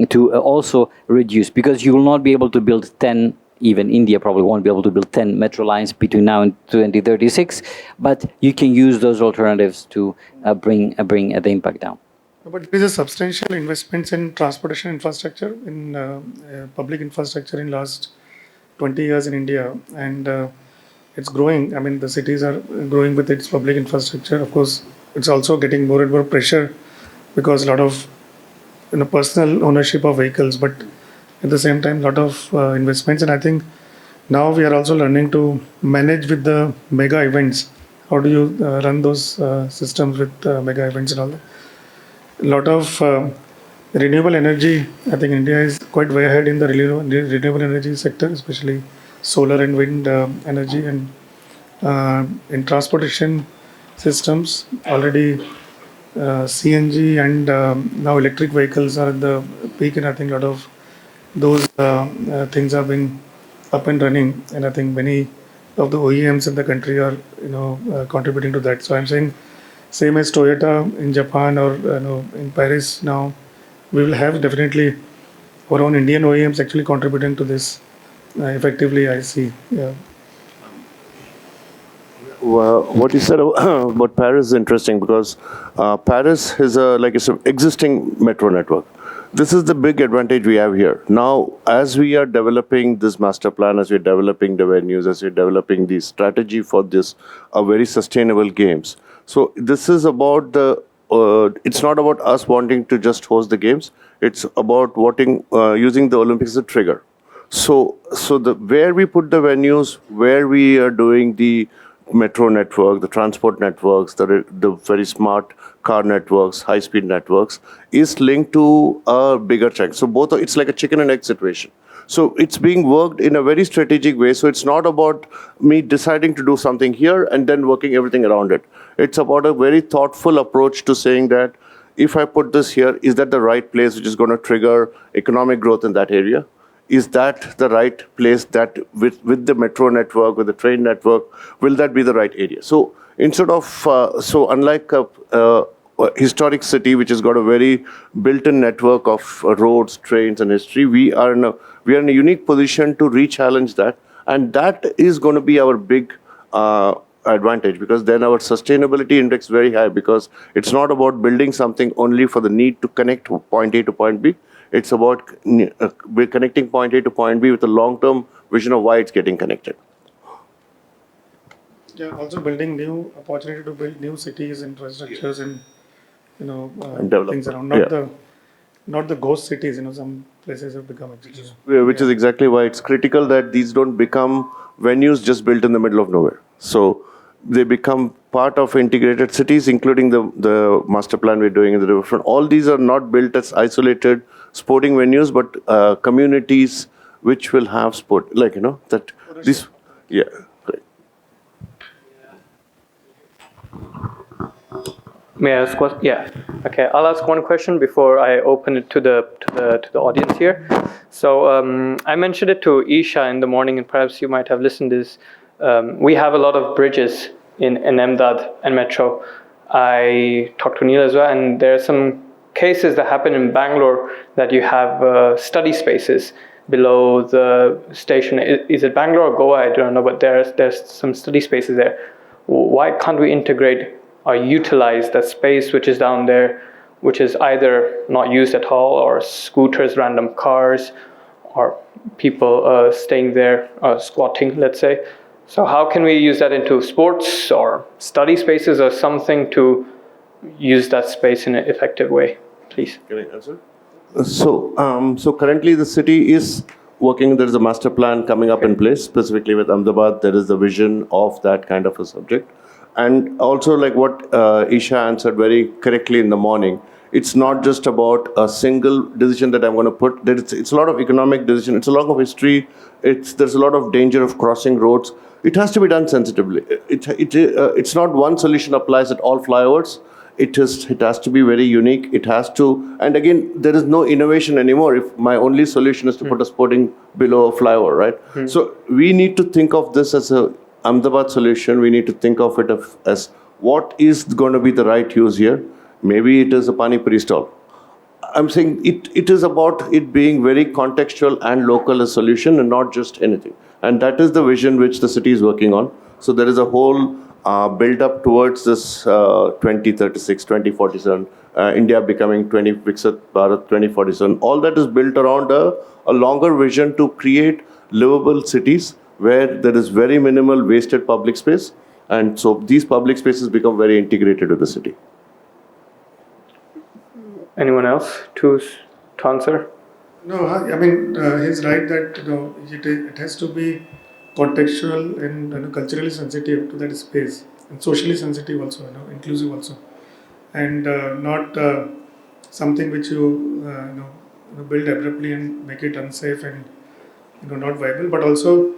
S3: to also reduce, because you will not be able to build 10, even India probably won't be able to build 10 metro lines between now and 2036, but you can use those alternatives to bring the impact down.
S12: But there is a substantial investments in transportation infrastructure, in public infrastructure in last 20 years in India, and it's growing. I mean, the cities are growing with its public infrastructure. Of course, it's also getting more and more pressure because a lot of personal ownership of vehicles, but at the same time, a lot of investments. And I think now we are also learning to manage with the mega events. How do you run those systems with mega events and all that? A lot of renewable energy. I think India is quite way ahead in the renewable energy sector, especially solar and wind energy, and in transportation systems already CNG and now electric vehicles are at the peak, and I think a lot of those things are being up and running, and I think many of the OEMs in the country are contributing to that. So I'm saying, same as Toyota in Japan or in Paris now, we will have definitely our own Indian OEMs actually contributing to this effectively, I see. Yeah.
S13: Well, what you said about Paris is interesting, because Paris is it's an existing metro network. This is the big advantage we have here. Now, as we are developing this master plan, as we're developing the venues, as we're developing the strategy for this very sustainable games. So this is about it's not about us wanting to just host the games. It's about using the Olympics as a trigger. So where we put the venues, where we are doing the metro network, the transport networks, the very smart car networks, high-speed networks, is linked to a bigger chunk. So it's like a chicken and egg situation. So it's being worked in a very strategic way. So it's not about me deciding to do something here and then working everything around it. It's about a very thoughtful approach to saying that if I put this here, is that the right place which is going to trigger economic growth in that area? Is that the right place that with the metro network, with the train network, will that be the right area? So instead of, unlike a historic city which has got a very built-in network of roads, trains, and history, we are in a unique position to re-challenge that, and that is going to be our big advantage, because then our sustainability index is very high, because it's not about building something only for the need to connect point A to point B. It's about we're connecting point A to point B with a long-term vision of why it's getting connected.
S12: Yeah, also building new opportunity to build new cities, infrastructures, and things around. Not the ghost cities. Some places have become
S13: which is exactly why it's critical that these don't become venues just built in the middle of nowhere. So they become part of integrated cities, including the master plan we're doing in the riverfront. All these are not built as isolated sporting venues, but communities which will have sport, like, that this, yeah, great.
S11: May I ask what? Yeah. Okay. I'll ask one question before I open it to the audience here. So I mentioned it to Isha in the morning, and perhaps you might have listened to this. We have a lot of bridges in Ahmedabad and Metro. I talked to Neil as well, and there are some cases that happen in Bangalore that you have study spaces below the station. Is it Bangalore or Goa? I don't know, but there's some study spaces there. Why can't we integrate or utilize that space which is down there, which is either not used at all, or scooters, random cars, or people staying there, squatting, let's say. So how can we use that into sports or study spaces or something to use that space in an effective way, please?
S13: Can I answer? So currently the city is working, there is a master plan coming up in place, specifically with Ahmedabad. There is a vision of that kind of a subject. And also, like what Isha answered very correctly in the morning, it's not just about a single decision that I'm going to put. It's a lot of economic decision. It's a lot of history. There's a lot of danger of crossing roads. It has to be done sensitively. It's not one solution applies at all flyovers. It has to be very unique. It has to, and again, there is no innovation anymore if my only solution is to put a sporting below a flyover, right? So we need to think of this as a Ahmedabad solution. We need to think of it as what is going to be the right use here. Maybe it is a pani puri stall. I'm saying it is about it being very contextual and local a solution and not just anything. And that is the vision which the city is working on. So there is a whole build up towards this 2036, 2047, India becoming Viksit Bharat 2047. All that is built around a longer vision to create livable cities where there is very minimal wasted public space. And so these public spaces become very integrated with the city.
S11: Anyone else to answer?
S12: No, I mean, he's right that it has to be contextual and culturally sensitive to that space, and socially sensitive also, inclusive also, and not something which you build abruptly and make it unsafe and not viable. But also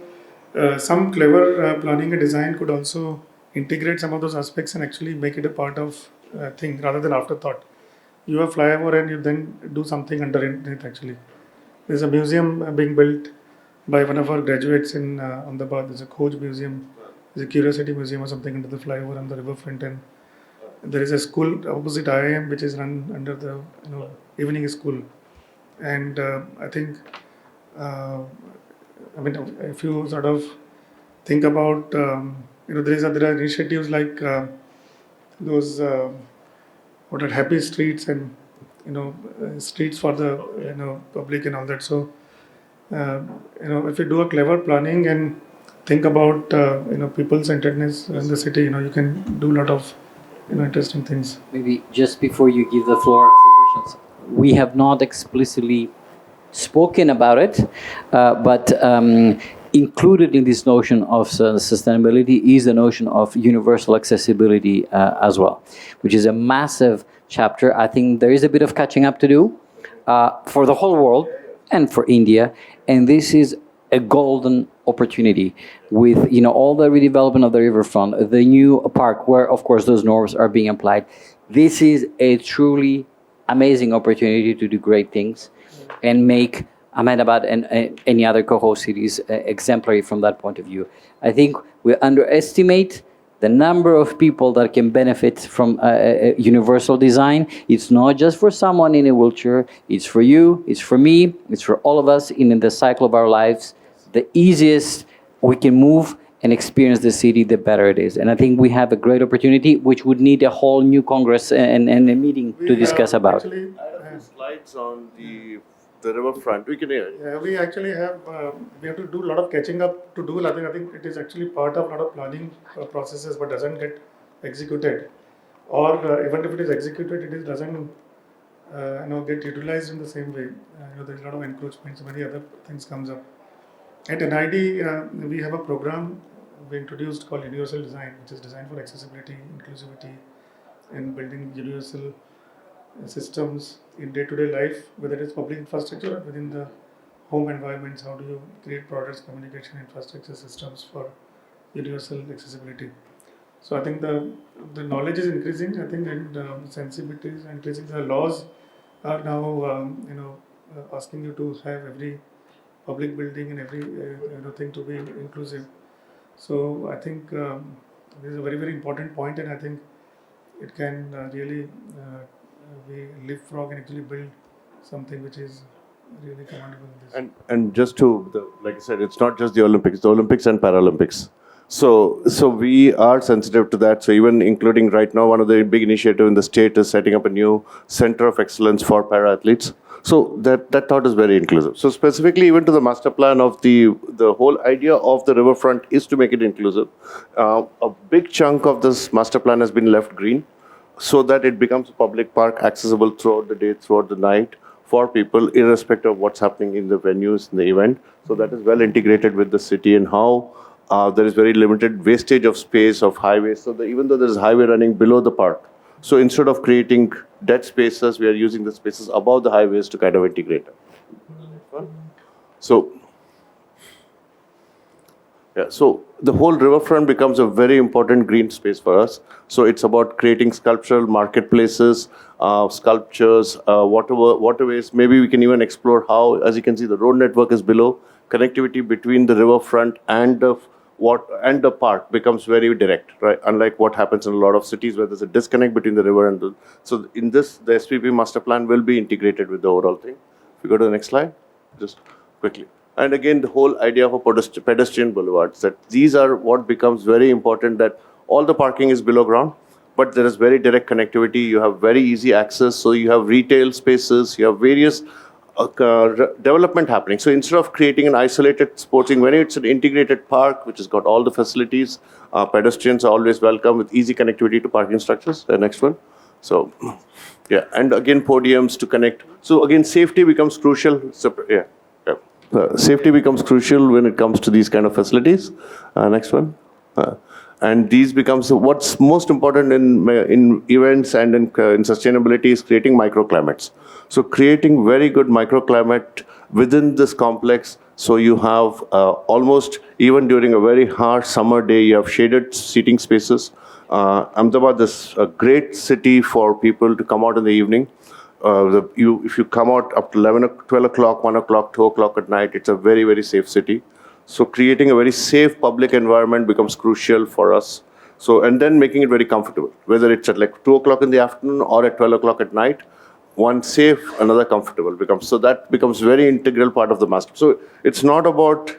S12: some clever planning and design could also integrate some of those aspects and actually make it a part of thing rather than afterthought. You have flyover and you then do something underneath it actually. There's a museum being built by one of our graduates in Ahmedabad. There's a Khoj museum, there's a Curiosity museum or something under the flyover on the riverfront, and there is a school opposite IIM which is run under the evening school. And I think, if you sort of think about, there are initiatives like those what are happy streets and streets for the public and all that. So if you do a clever planning and think about people-centeredness in the city, you can do a lot of interesting things.
S3: Maybe just before you give the floor for questions, we have not explicitly spoken about it, but included in this notion of sustainability is the notion of universal accessibility as well, which is a massive chapter. I think there is a bit of catching up to do for the whole world and for India, and this is a golden opportunity with all the redevelopment of the riverfront, the new park where of course those norms are being applied. This is a truly amazing opportunity to do great things and make Ahmedabad and any other coho cities exemplary from that point of view. I think we underestimate the number of people that can benefit from universal design. It's not just for someone in a wheelchair, it's for you, it's for me, it's for all of us in the cycle of our lives. The easiest we can move and experience the city, the better it is. And I think we have a great opportunity, which would need a whole new Congress and a meeting to discuss about.
S13: Actually, I have slides on the riverfront. We can hear.
S12: Yeah, we actually have we have to do a lot of catching up to do. I think it is actually part of a lot of planning processes, but doesn't get executed, or even if it is executed, it doesn't get utilized in the same way. There's a lot of encroachments, many other things comes up. At NID, we have a program we introduced called universal design, which is designed for accessibility, inclusivity, and building universal systems in day-to-day life, whether it's public infrastructure or within the home environments. How do you create products, communication infrastructure systems for universal accessibility? So I think the knowledge is increasing. I think and sensibility is increasing. The laws are now asking you to have every public building and every thing to be inclusive. So I think this is a very important point, and I think it can really we leapfrog and actually build something which is really commendable in this.
S13: And just to, like I said, it's not just the Olympics and Paralympics. So we are sensitive to that. So even including right now, one of the big initiatives in the state is setting up a new center of excellence for para-athletes. So that thought is very inclusive. So specifically even to the master plan of the whole idea of the riverfront is to make it inclusive. A big chunk of this master plan has been left green so that it becomes a public park accessible throughout the day, throughout the night for people irrespective of what's happening in the venues, in the event. So that is well integrated with the city and how there is very limited wastage of space of highways. So even though there is a highway running below the park, so instead of creating dead spaces, we are using the spaces above the highways to kind of integrate them. So the whole riverfront becomes a very important green space for us. So it's about creating sculptural marketplaces, sculptures, waterways. Maybe we can even explore how, as you can see, the road network is below. Connectivity between the riverfront and the park becomes very direct, right? Unlike what happens in a lot of cities where there's a disconnect between the river and so in this, the SPP master plan will be integrated with the overall thing. If we go to the next slide, just quickly. And again, the whole idea of a pedestrian boulevards, that these are what becomes very important, that all the parking is below ground, but there is very direct connectivity. You have very easy access. So you have retail spaces, you have various development happening. So instead of creating an isolated sporting venue, it's an integrated park which has got all the facilities. Pedestrians are always welcome with easy connectivity to parking structures. The next one. So, yeah, and again, podiums to connect. So again, safety becomes crucial. Safety becomes crucial when it comes to these kind of facilities. Next one. And these becomes what's most important in events and in sustainability is creating microclimates. So creating very good microclimate within this complex. So you have almost, even during a very harsh summer day, you have shaded seating spaces. Ahmedabad is a great city for people to come out in the evening. If you come out up to 11, 12 o'clock, 1 o'clock, 2 o'clock at night, it's a very, very safe city. So creating a very safe public environment becomes crucial for us. So, and then making it very comfortable, whether it's at like 2 o'clock in the afternoon or at 12 o'clock at night, one safe, another comfortable becomes. So that becomes very integral part of the master. So it's not about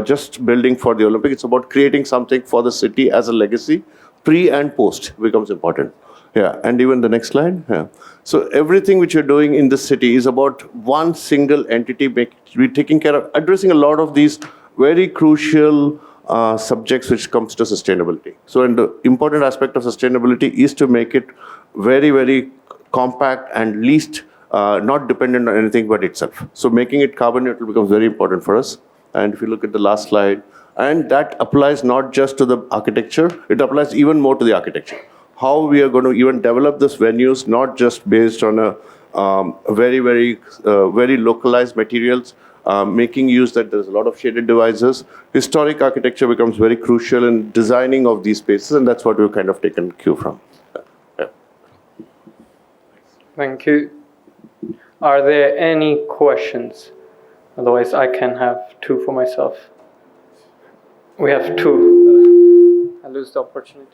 S13: just building for the Olympic, it's about creating something for the city as a legacy. Pre and post becomes important. Yeah, and even the next slide. Yeah. So everything which you're doing in this city is about one single entity taking care of, addressing a lot of these very crucial subjects which comes to sustainability. So, and the important aspect of sustainability is to make it very, very compact and least not dependent on anything but itself. So making it carbon neutral becomes very important for us. And if you look at the last slide, and that applies not just to the architecture, it applies even more to the architecture. How we are going to even develop this venues, not just based on a very localized materials, making use that there's a lot of shaded devices. Historic architecture becomes very crucial in designing of these spaces, and that's what we've kind of taken cue from. Yeah.
S11: Thank you. Are there any questions? Otherwise, I can have two for myself. We have two. I lose the opportunity.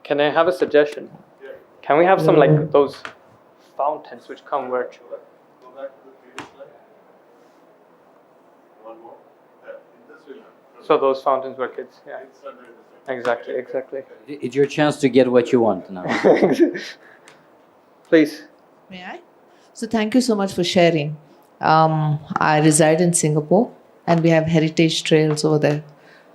S11: Can I have a suggestion? Yeah. Can we have some like those fountains which come virtual?
S13: Go back to the previous slide. One more. Yeah, in this way.
S11: So those fountains were kids. Yeah. Exactly.
S3: It's your chance to get what you want now.
S11: Please.
S8: May I? So thank you so much for sharing. I reside in Singapore and we have heritage trails over there.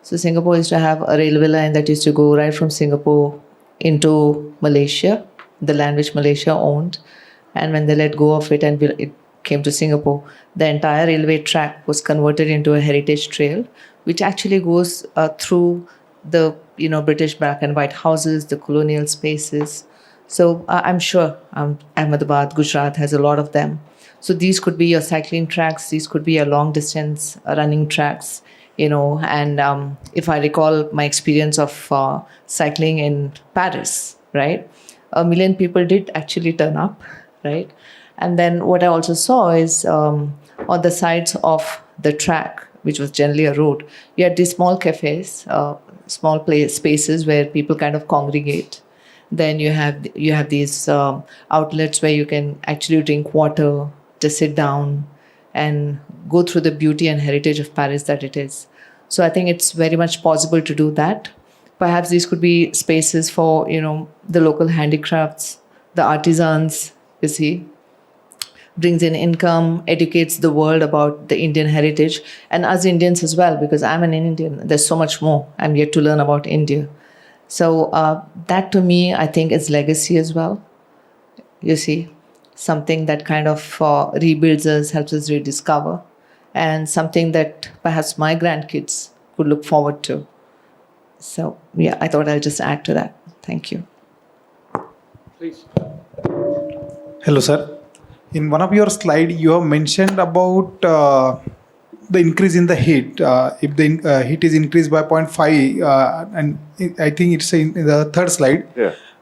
S8: So Singapore used to have a railway line that used to go right from Singapore into Malaysia, the land which Malaysia owned. And when they let go of it and it came to Singapore, the entire railway track was converted into a heritage trail, which actually goes through the British black and white houses, the colonial spaces. So I'm sure Ahmedabad, Gujarat has a lot of them. So these could be your cycling tracks, these could be your long distance running tracks, and if I recall my experience of cycling in Paris, right? 1 million people did actually turn up, right? And then what I also saw is on the sides of the track, which was generally a road, you had these small cafes, small spaces where people kind of congregate. Then you have these outlets where you can actually drink water, just sit down and go through the beauty and heritage of Paris that it is. So I think it's very much possible to do that. Perhaps these could be spaces for, the local handicrafts, the artisans, you see, brings in income, educates the world about the Indian heritage and us Indians as well, because I'm an Indian. There's so much more I'm yet to learn about India. So that to me, I think is legacy as well. You see, something that kind of rebuilds us, helps us rediscover, and something that perhaps my grandkids could look forward to. So yeah, I thought I'll just add to that. Thank you.
S11: Please.
S14: Hello, sir. In one of your slides, you have mentioned about the increase in the heat. If the heat is increased by 0.5, and I think it's in the third slide,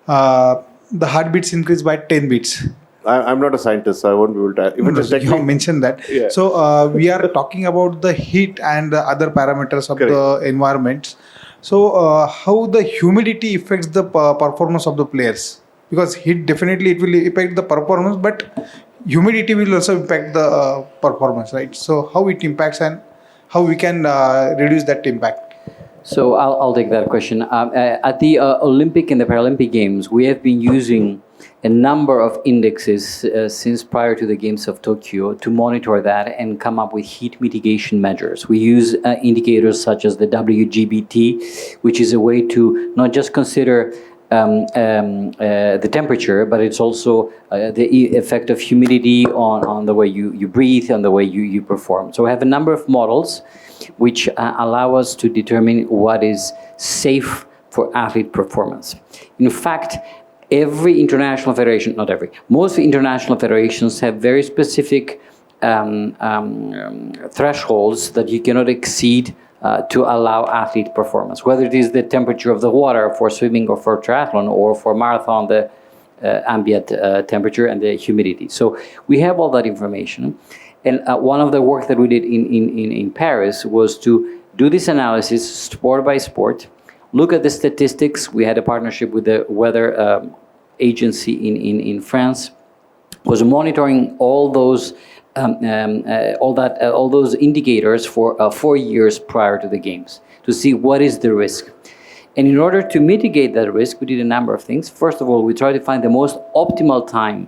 S14: the heartbeats increase by 10 beats.
S13: I'm not a scientist, so I won't be able to.
S14: Even you have mentioned that.
S13: Yeah.
S14: So we are talking about the heat and the other parameters of the environment. So how the humidity affects the performance of the players? Because heat definitely it will impact the performance, but humidity will also impact the performance, right? So how it impacts and how we can reduce that impact?
S3: So I'll take that question. At the Olympic and the Paralympic Games, we have been using a number of indexes since prior to the Games of Tokyo to monitor that and come up with heat mitigation measures. We use indicators such as the WGBT, which is a way to not just consider the temperature, but it's also the effect of humidity on the way you breathe, on the way you perform. So we have a number of models which allow us to determine what is safe for athlete performance. In fact, every international federation, not every, most international federations have very specific thresholds that you cannot exceed to allow athlete performance, whether it is the temperature of the water for swimming or for triathlon, or for marathon, the ambient temperature and the humidity. So we have all that information. And one of the work that we did in Paris was to do this analysis sport by sport, look at the statistics. We had a partnership with the weather agency in France, was monitoring all those all those indicators for 4 years prior to the games to see what is the risk. And in order to mitigate that risk, we did a number of things. First of all, we tried to find the most optimal time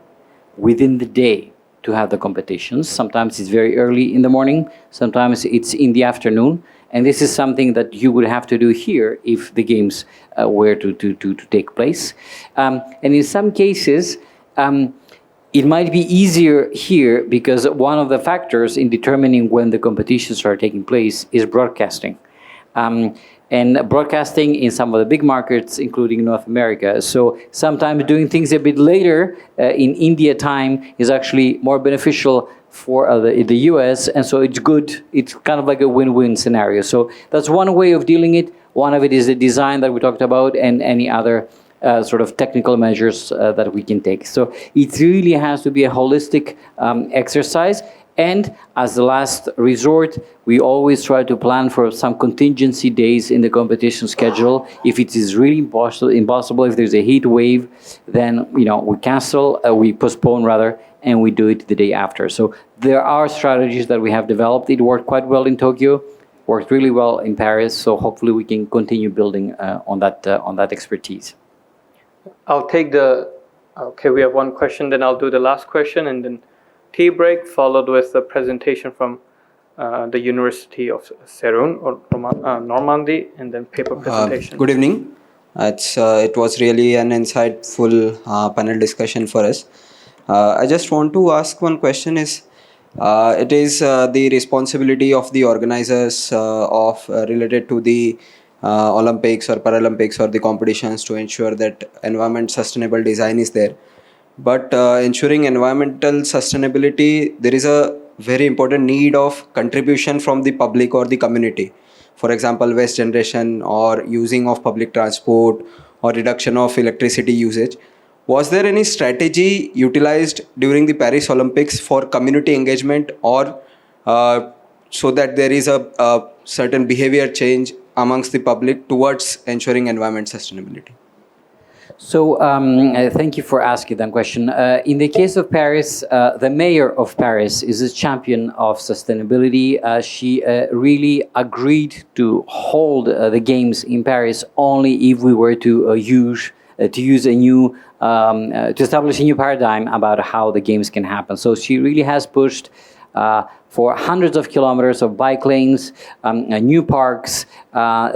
S3: within the day to have the competitions. Sometimes it's very early in the morning, sometimes it's in the afternoon. And this is something that you would have to do here if the games were to take place. And in some cases, it might be easier here because one of the factors in determining when the competitions are taking place is broadcasting. And broadcasting in some of the big markets, including North America. So sometimes doing things a bit later in India time is actually more beneficial for the US, and so it's good. It's kind of like a win-win scenario. So that's one way of dealing it. One of it is the design that we talked about, and any other sort of technical measures that we can take. So it really has to be a holistic exercise. And as the last resort, we always try to plan for some contingency days in the competition schedule. If it is really impossible, if there's a heat wave, then we cancel, we postpone rather, and we do it the day after. So there are strategies that we have developed. It worked quite well in Tokyo, worked really well in Paris. So hopefully we can continue building on that expertise.
S11: I'll take okay, we have one question, then I'll do the last question, and then tea break, followed with the presentation from the University of Serun or Normandy, and then paper presentation.
S15: Good evening. It was really an insightful panel discussion for us. I just want to ask one question is, It is the responsibility of the organizers of related to the Olympics or Paralympics or the competitions to ensure that environment sustainable design is there. But ensuring environmental sustainability, there is a very important need of contribution from the public or the community. For example, waste generation or using of public transport or reduction of electricity usage. Was there any strategy utilized during the Paris Olympics for community engagement or so that there is a certain behavior change amongst the public towards ensuring environment sustainability?
S3: So thank you for asking that question. In the case of Paris, the mayor of Paris is a champion of sustainability. She really agreed to hold the games in Paris only if we were to use a new to establish a new paradigm about how the games can happen. So she really has pushed for hundreds of kilometers of bike lanes, new parks, a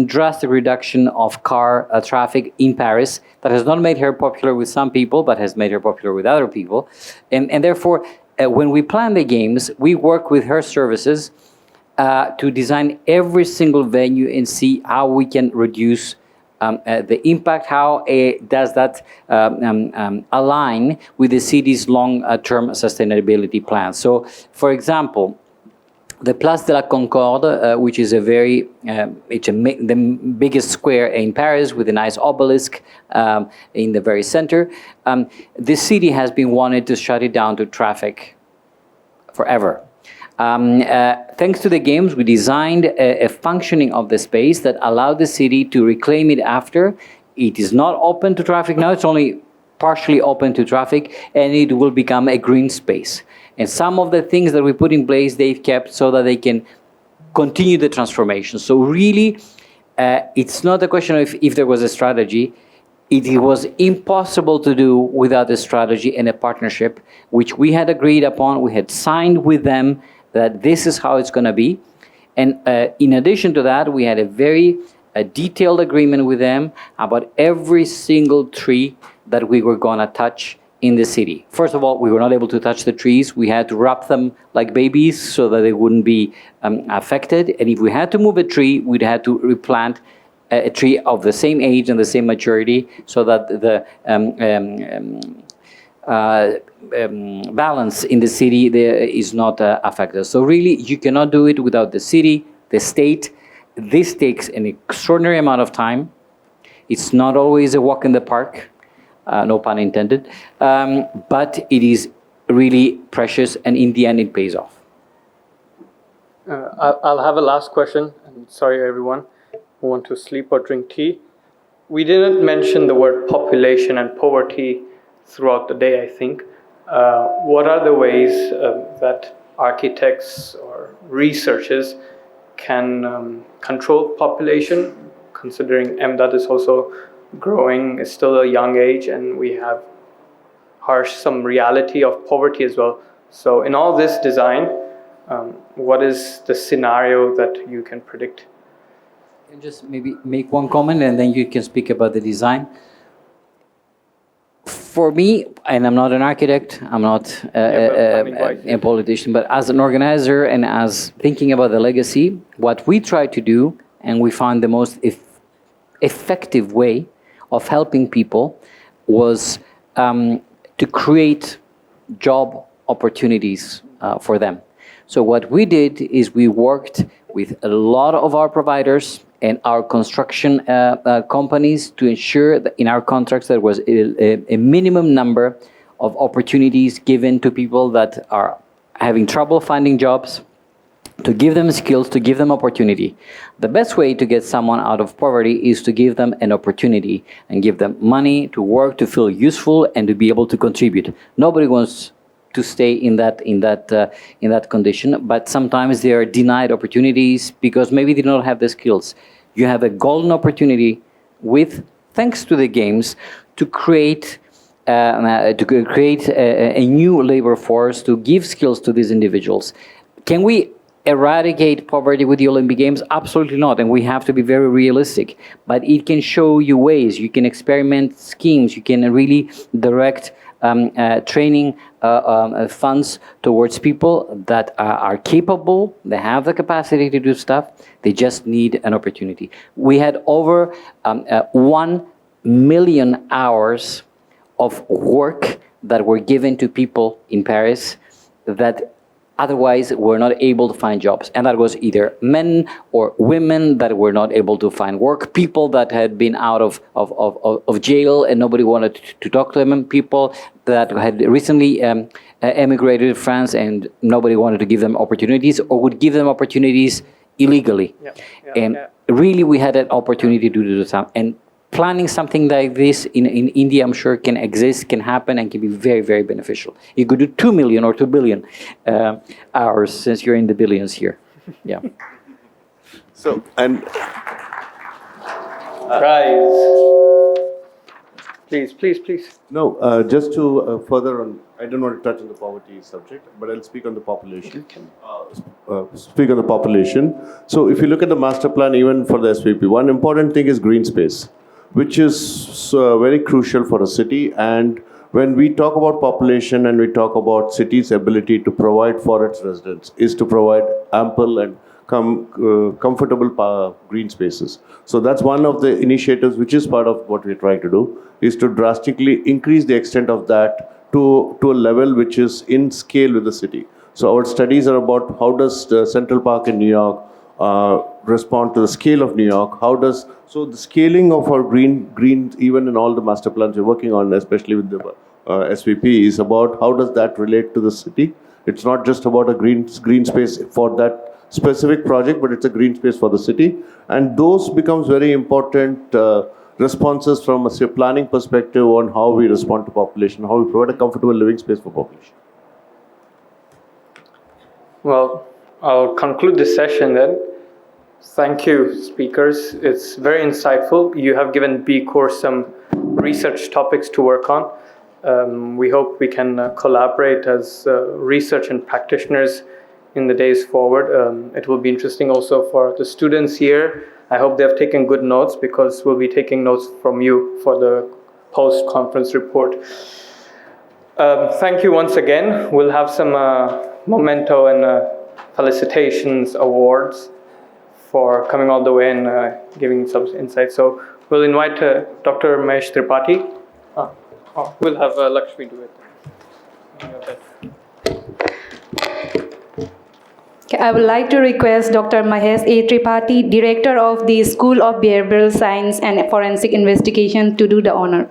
S3: drastic reduction of car traffic in Paris that has not made her popular with some people, but has made her popular with other people. And therefore, when we plan the games, we work with her services to design every single venue and see how we can reduce the impact, how does that align with the city's long-term sustainability plan. So, for example, the Place de la Concorde, which is the biggest square in Paris with a nice obelisk in the very center, the city has been wanting to shut it down to traffic forever. Thanks to the games, we designed a functioning of the space that allowed the city to reclaim it after. It is not open to traffic now, it's only partially open to traffic, and it will become a green space. And some of the things that we put in place, they've kept so that they can continue the transformation. So really, it's not a question of if there was a strategy. It was impossible to do without a strategy and a partnership, which we had agreed upon, we had signed with them, that this is how it's going to be. And in addition to that, we had a very detailed agreement with them about every single tree that we were going to touch in the city. First of all, we were not able to touch the trees. We had to wrap them like babies so that they wouldn't be affected. And if we had to move a tree, we'd have to replant a tree of the same age and the same maturity so that the balance in the city there is not affected. So really, you cannot do it without the city, the state. This takes an extraordinary amount of time. It's not always a walk in the park, no pun intended, but it is really precious, and in the end, it pays off.
S11: I'll have a last question. And sorry, everyone who want to sleep or drink tea. We didn't mention the word population and poverty throughout the day, I think. What are the ways that architects or researchers can control population, considering MDAT is also growing, is still a young age, and we have some reality of poverty as well. So in all this design, what is the scenario that you can predict?
S3: And just maybe make one comment and then you can speak about the design. For me, and I'm not an architect, I'm not a politician, but as an organizer and as thinking about the legacy, what we try to do, and we found the most effective way of helping people was to create job opportunities for them. So what we did is we worked with a lot of our providers and our construction companies to ensure that in our contracts there was a minimum number of opportunities given to people that are having trouble finding jobs, to give them skills, to give them opportunity. The best way to get someone out of poverty is to give them an opportunity and give them money to work, to feel useful, and to be able to contribute. Nobody wants to stay in that condition, but sometimes they are denied opportunities because maybe they don't have the skills. You have a golden opportunity thanks to the games, to create a new labor force, to give skills to these individuals. Can we eradicate poverty with the Olympic Games? Absolutely not, and we have to be very realistic. But it can show you ways, you can experiment schemes, you can really direct training funds towards people that are capable, they have the capacity to do stuff, they just need an opportunity. We had over 1 million hours of work that were given to people in Paris that otherwise were not able to find jobs. And that was either men or women that were not able to find work, people that had been out of jail and nobody wanted to talk to them, and people that had recently emigrated to France and nobody wanted to give them opportunities or would give them opportunities illegally. Really we had an opportunity to do something. And planning something like this in India, I'm sure can exist, can happen, and can be very, very beneficial. You could do 2 million or 2 billion hours, since you're in the billions here. Yeah.
S13: So, and
S11: Prize. Please.
S13: No, just to further on, I don't want to touch on the poverty subject, but I'll speak on the population. Speak on the population. So if you look at the master plan, even for the SVP, one important thing is green space, which is very crucial for a city. And when we talk about population and we talk about city's ability to provide for its residents, is to provide ample and comfortable green spaces. So that's one of the initiatives which is part of what we're trying to do, is to drastically increase the extent of that to a level which is in scale with the city. So our studies are about how does the Central Park in New York respond to the scale of New York? So the scaling of our green, even in all the master plans we're working on, especially with the SVP, is about how does that relate to the city. It's not just about a green space for that specific project, but it's a green space for the city. And those becomes very important responses from a planning perspective on how we respond to population, how we provide a comfortable living space for population.
S11: Well, I'll conclude this session then. Thank you, speakers. It's very insightful. You have given BCORE some research topics to work on. We hope we can collaborate as research and practitioners in the days forward. It will be interesting also for the students here. I hope they have taken good notes, because we'll be taking notes from you for the post-conference report. Thank you once again. We'll have some memento and felicitations awards for coming all the way and giving some insight. So we'll invite Dr. Mahesh Tripathi. We'll have Lakshmi do it.
S1: Okay, I would like to request Dr. Mahesh A. Tripathi, Director of the School of Behavioral Science and Forensic Investigation, to do the honor.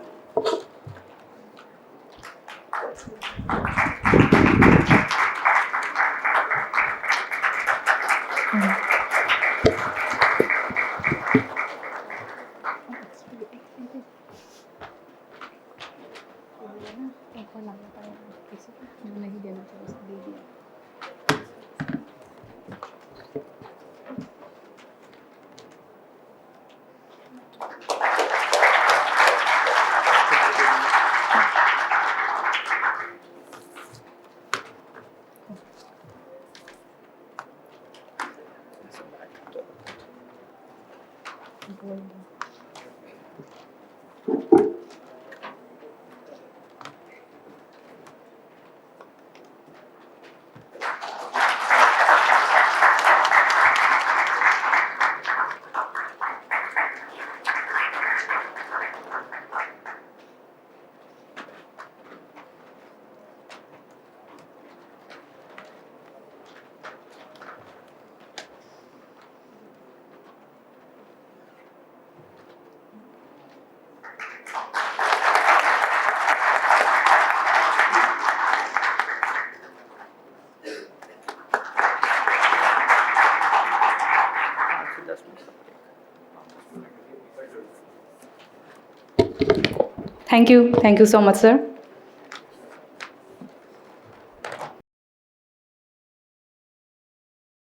S1: Thank you. Thank you so much, sir.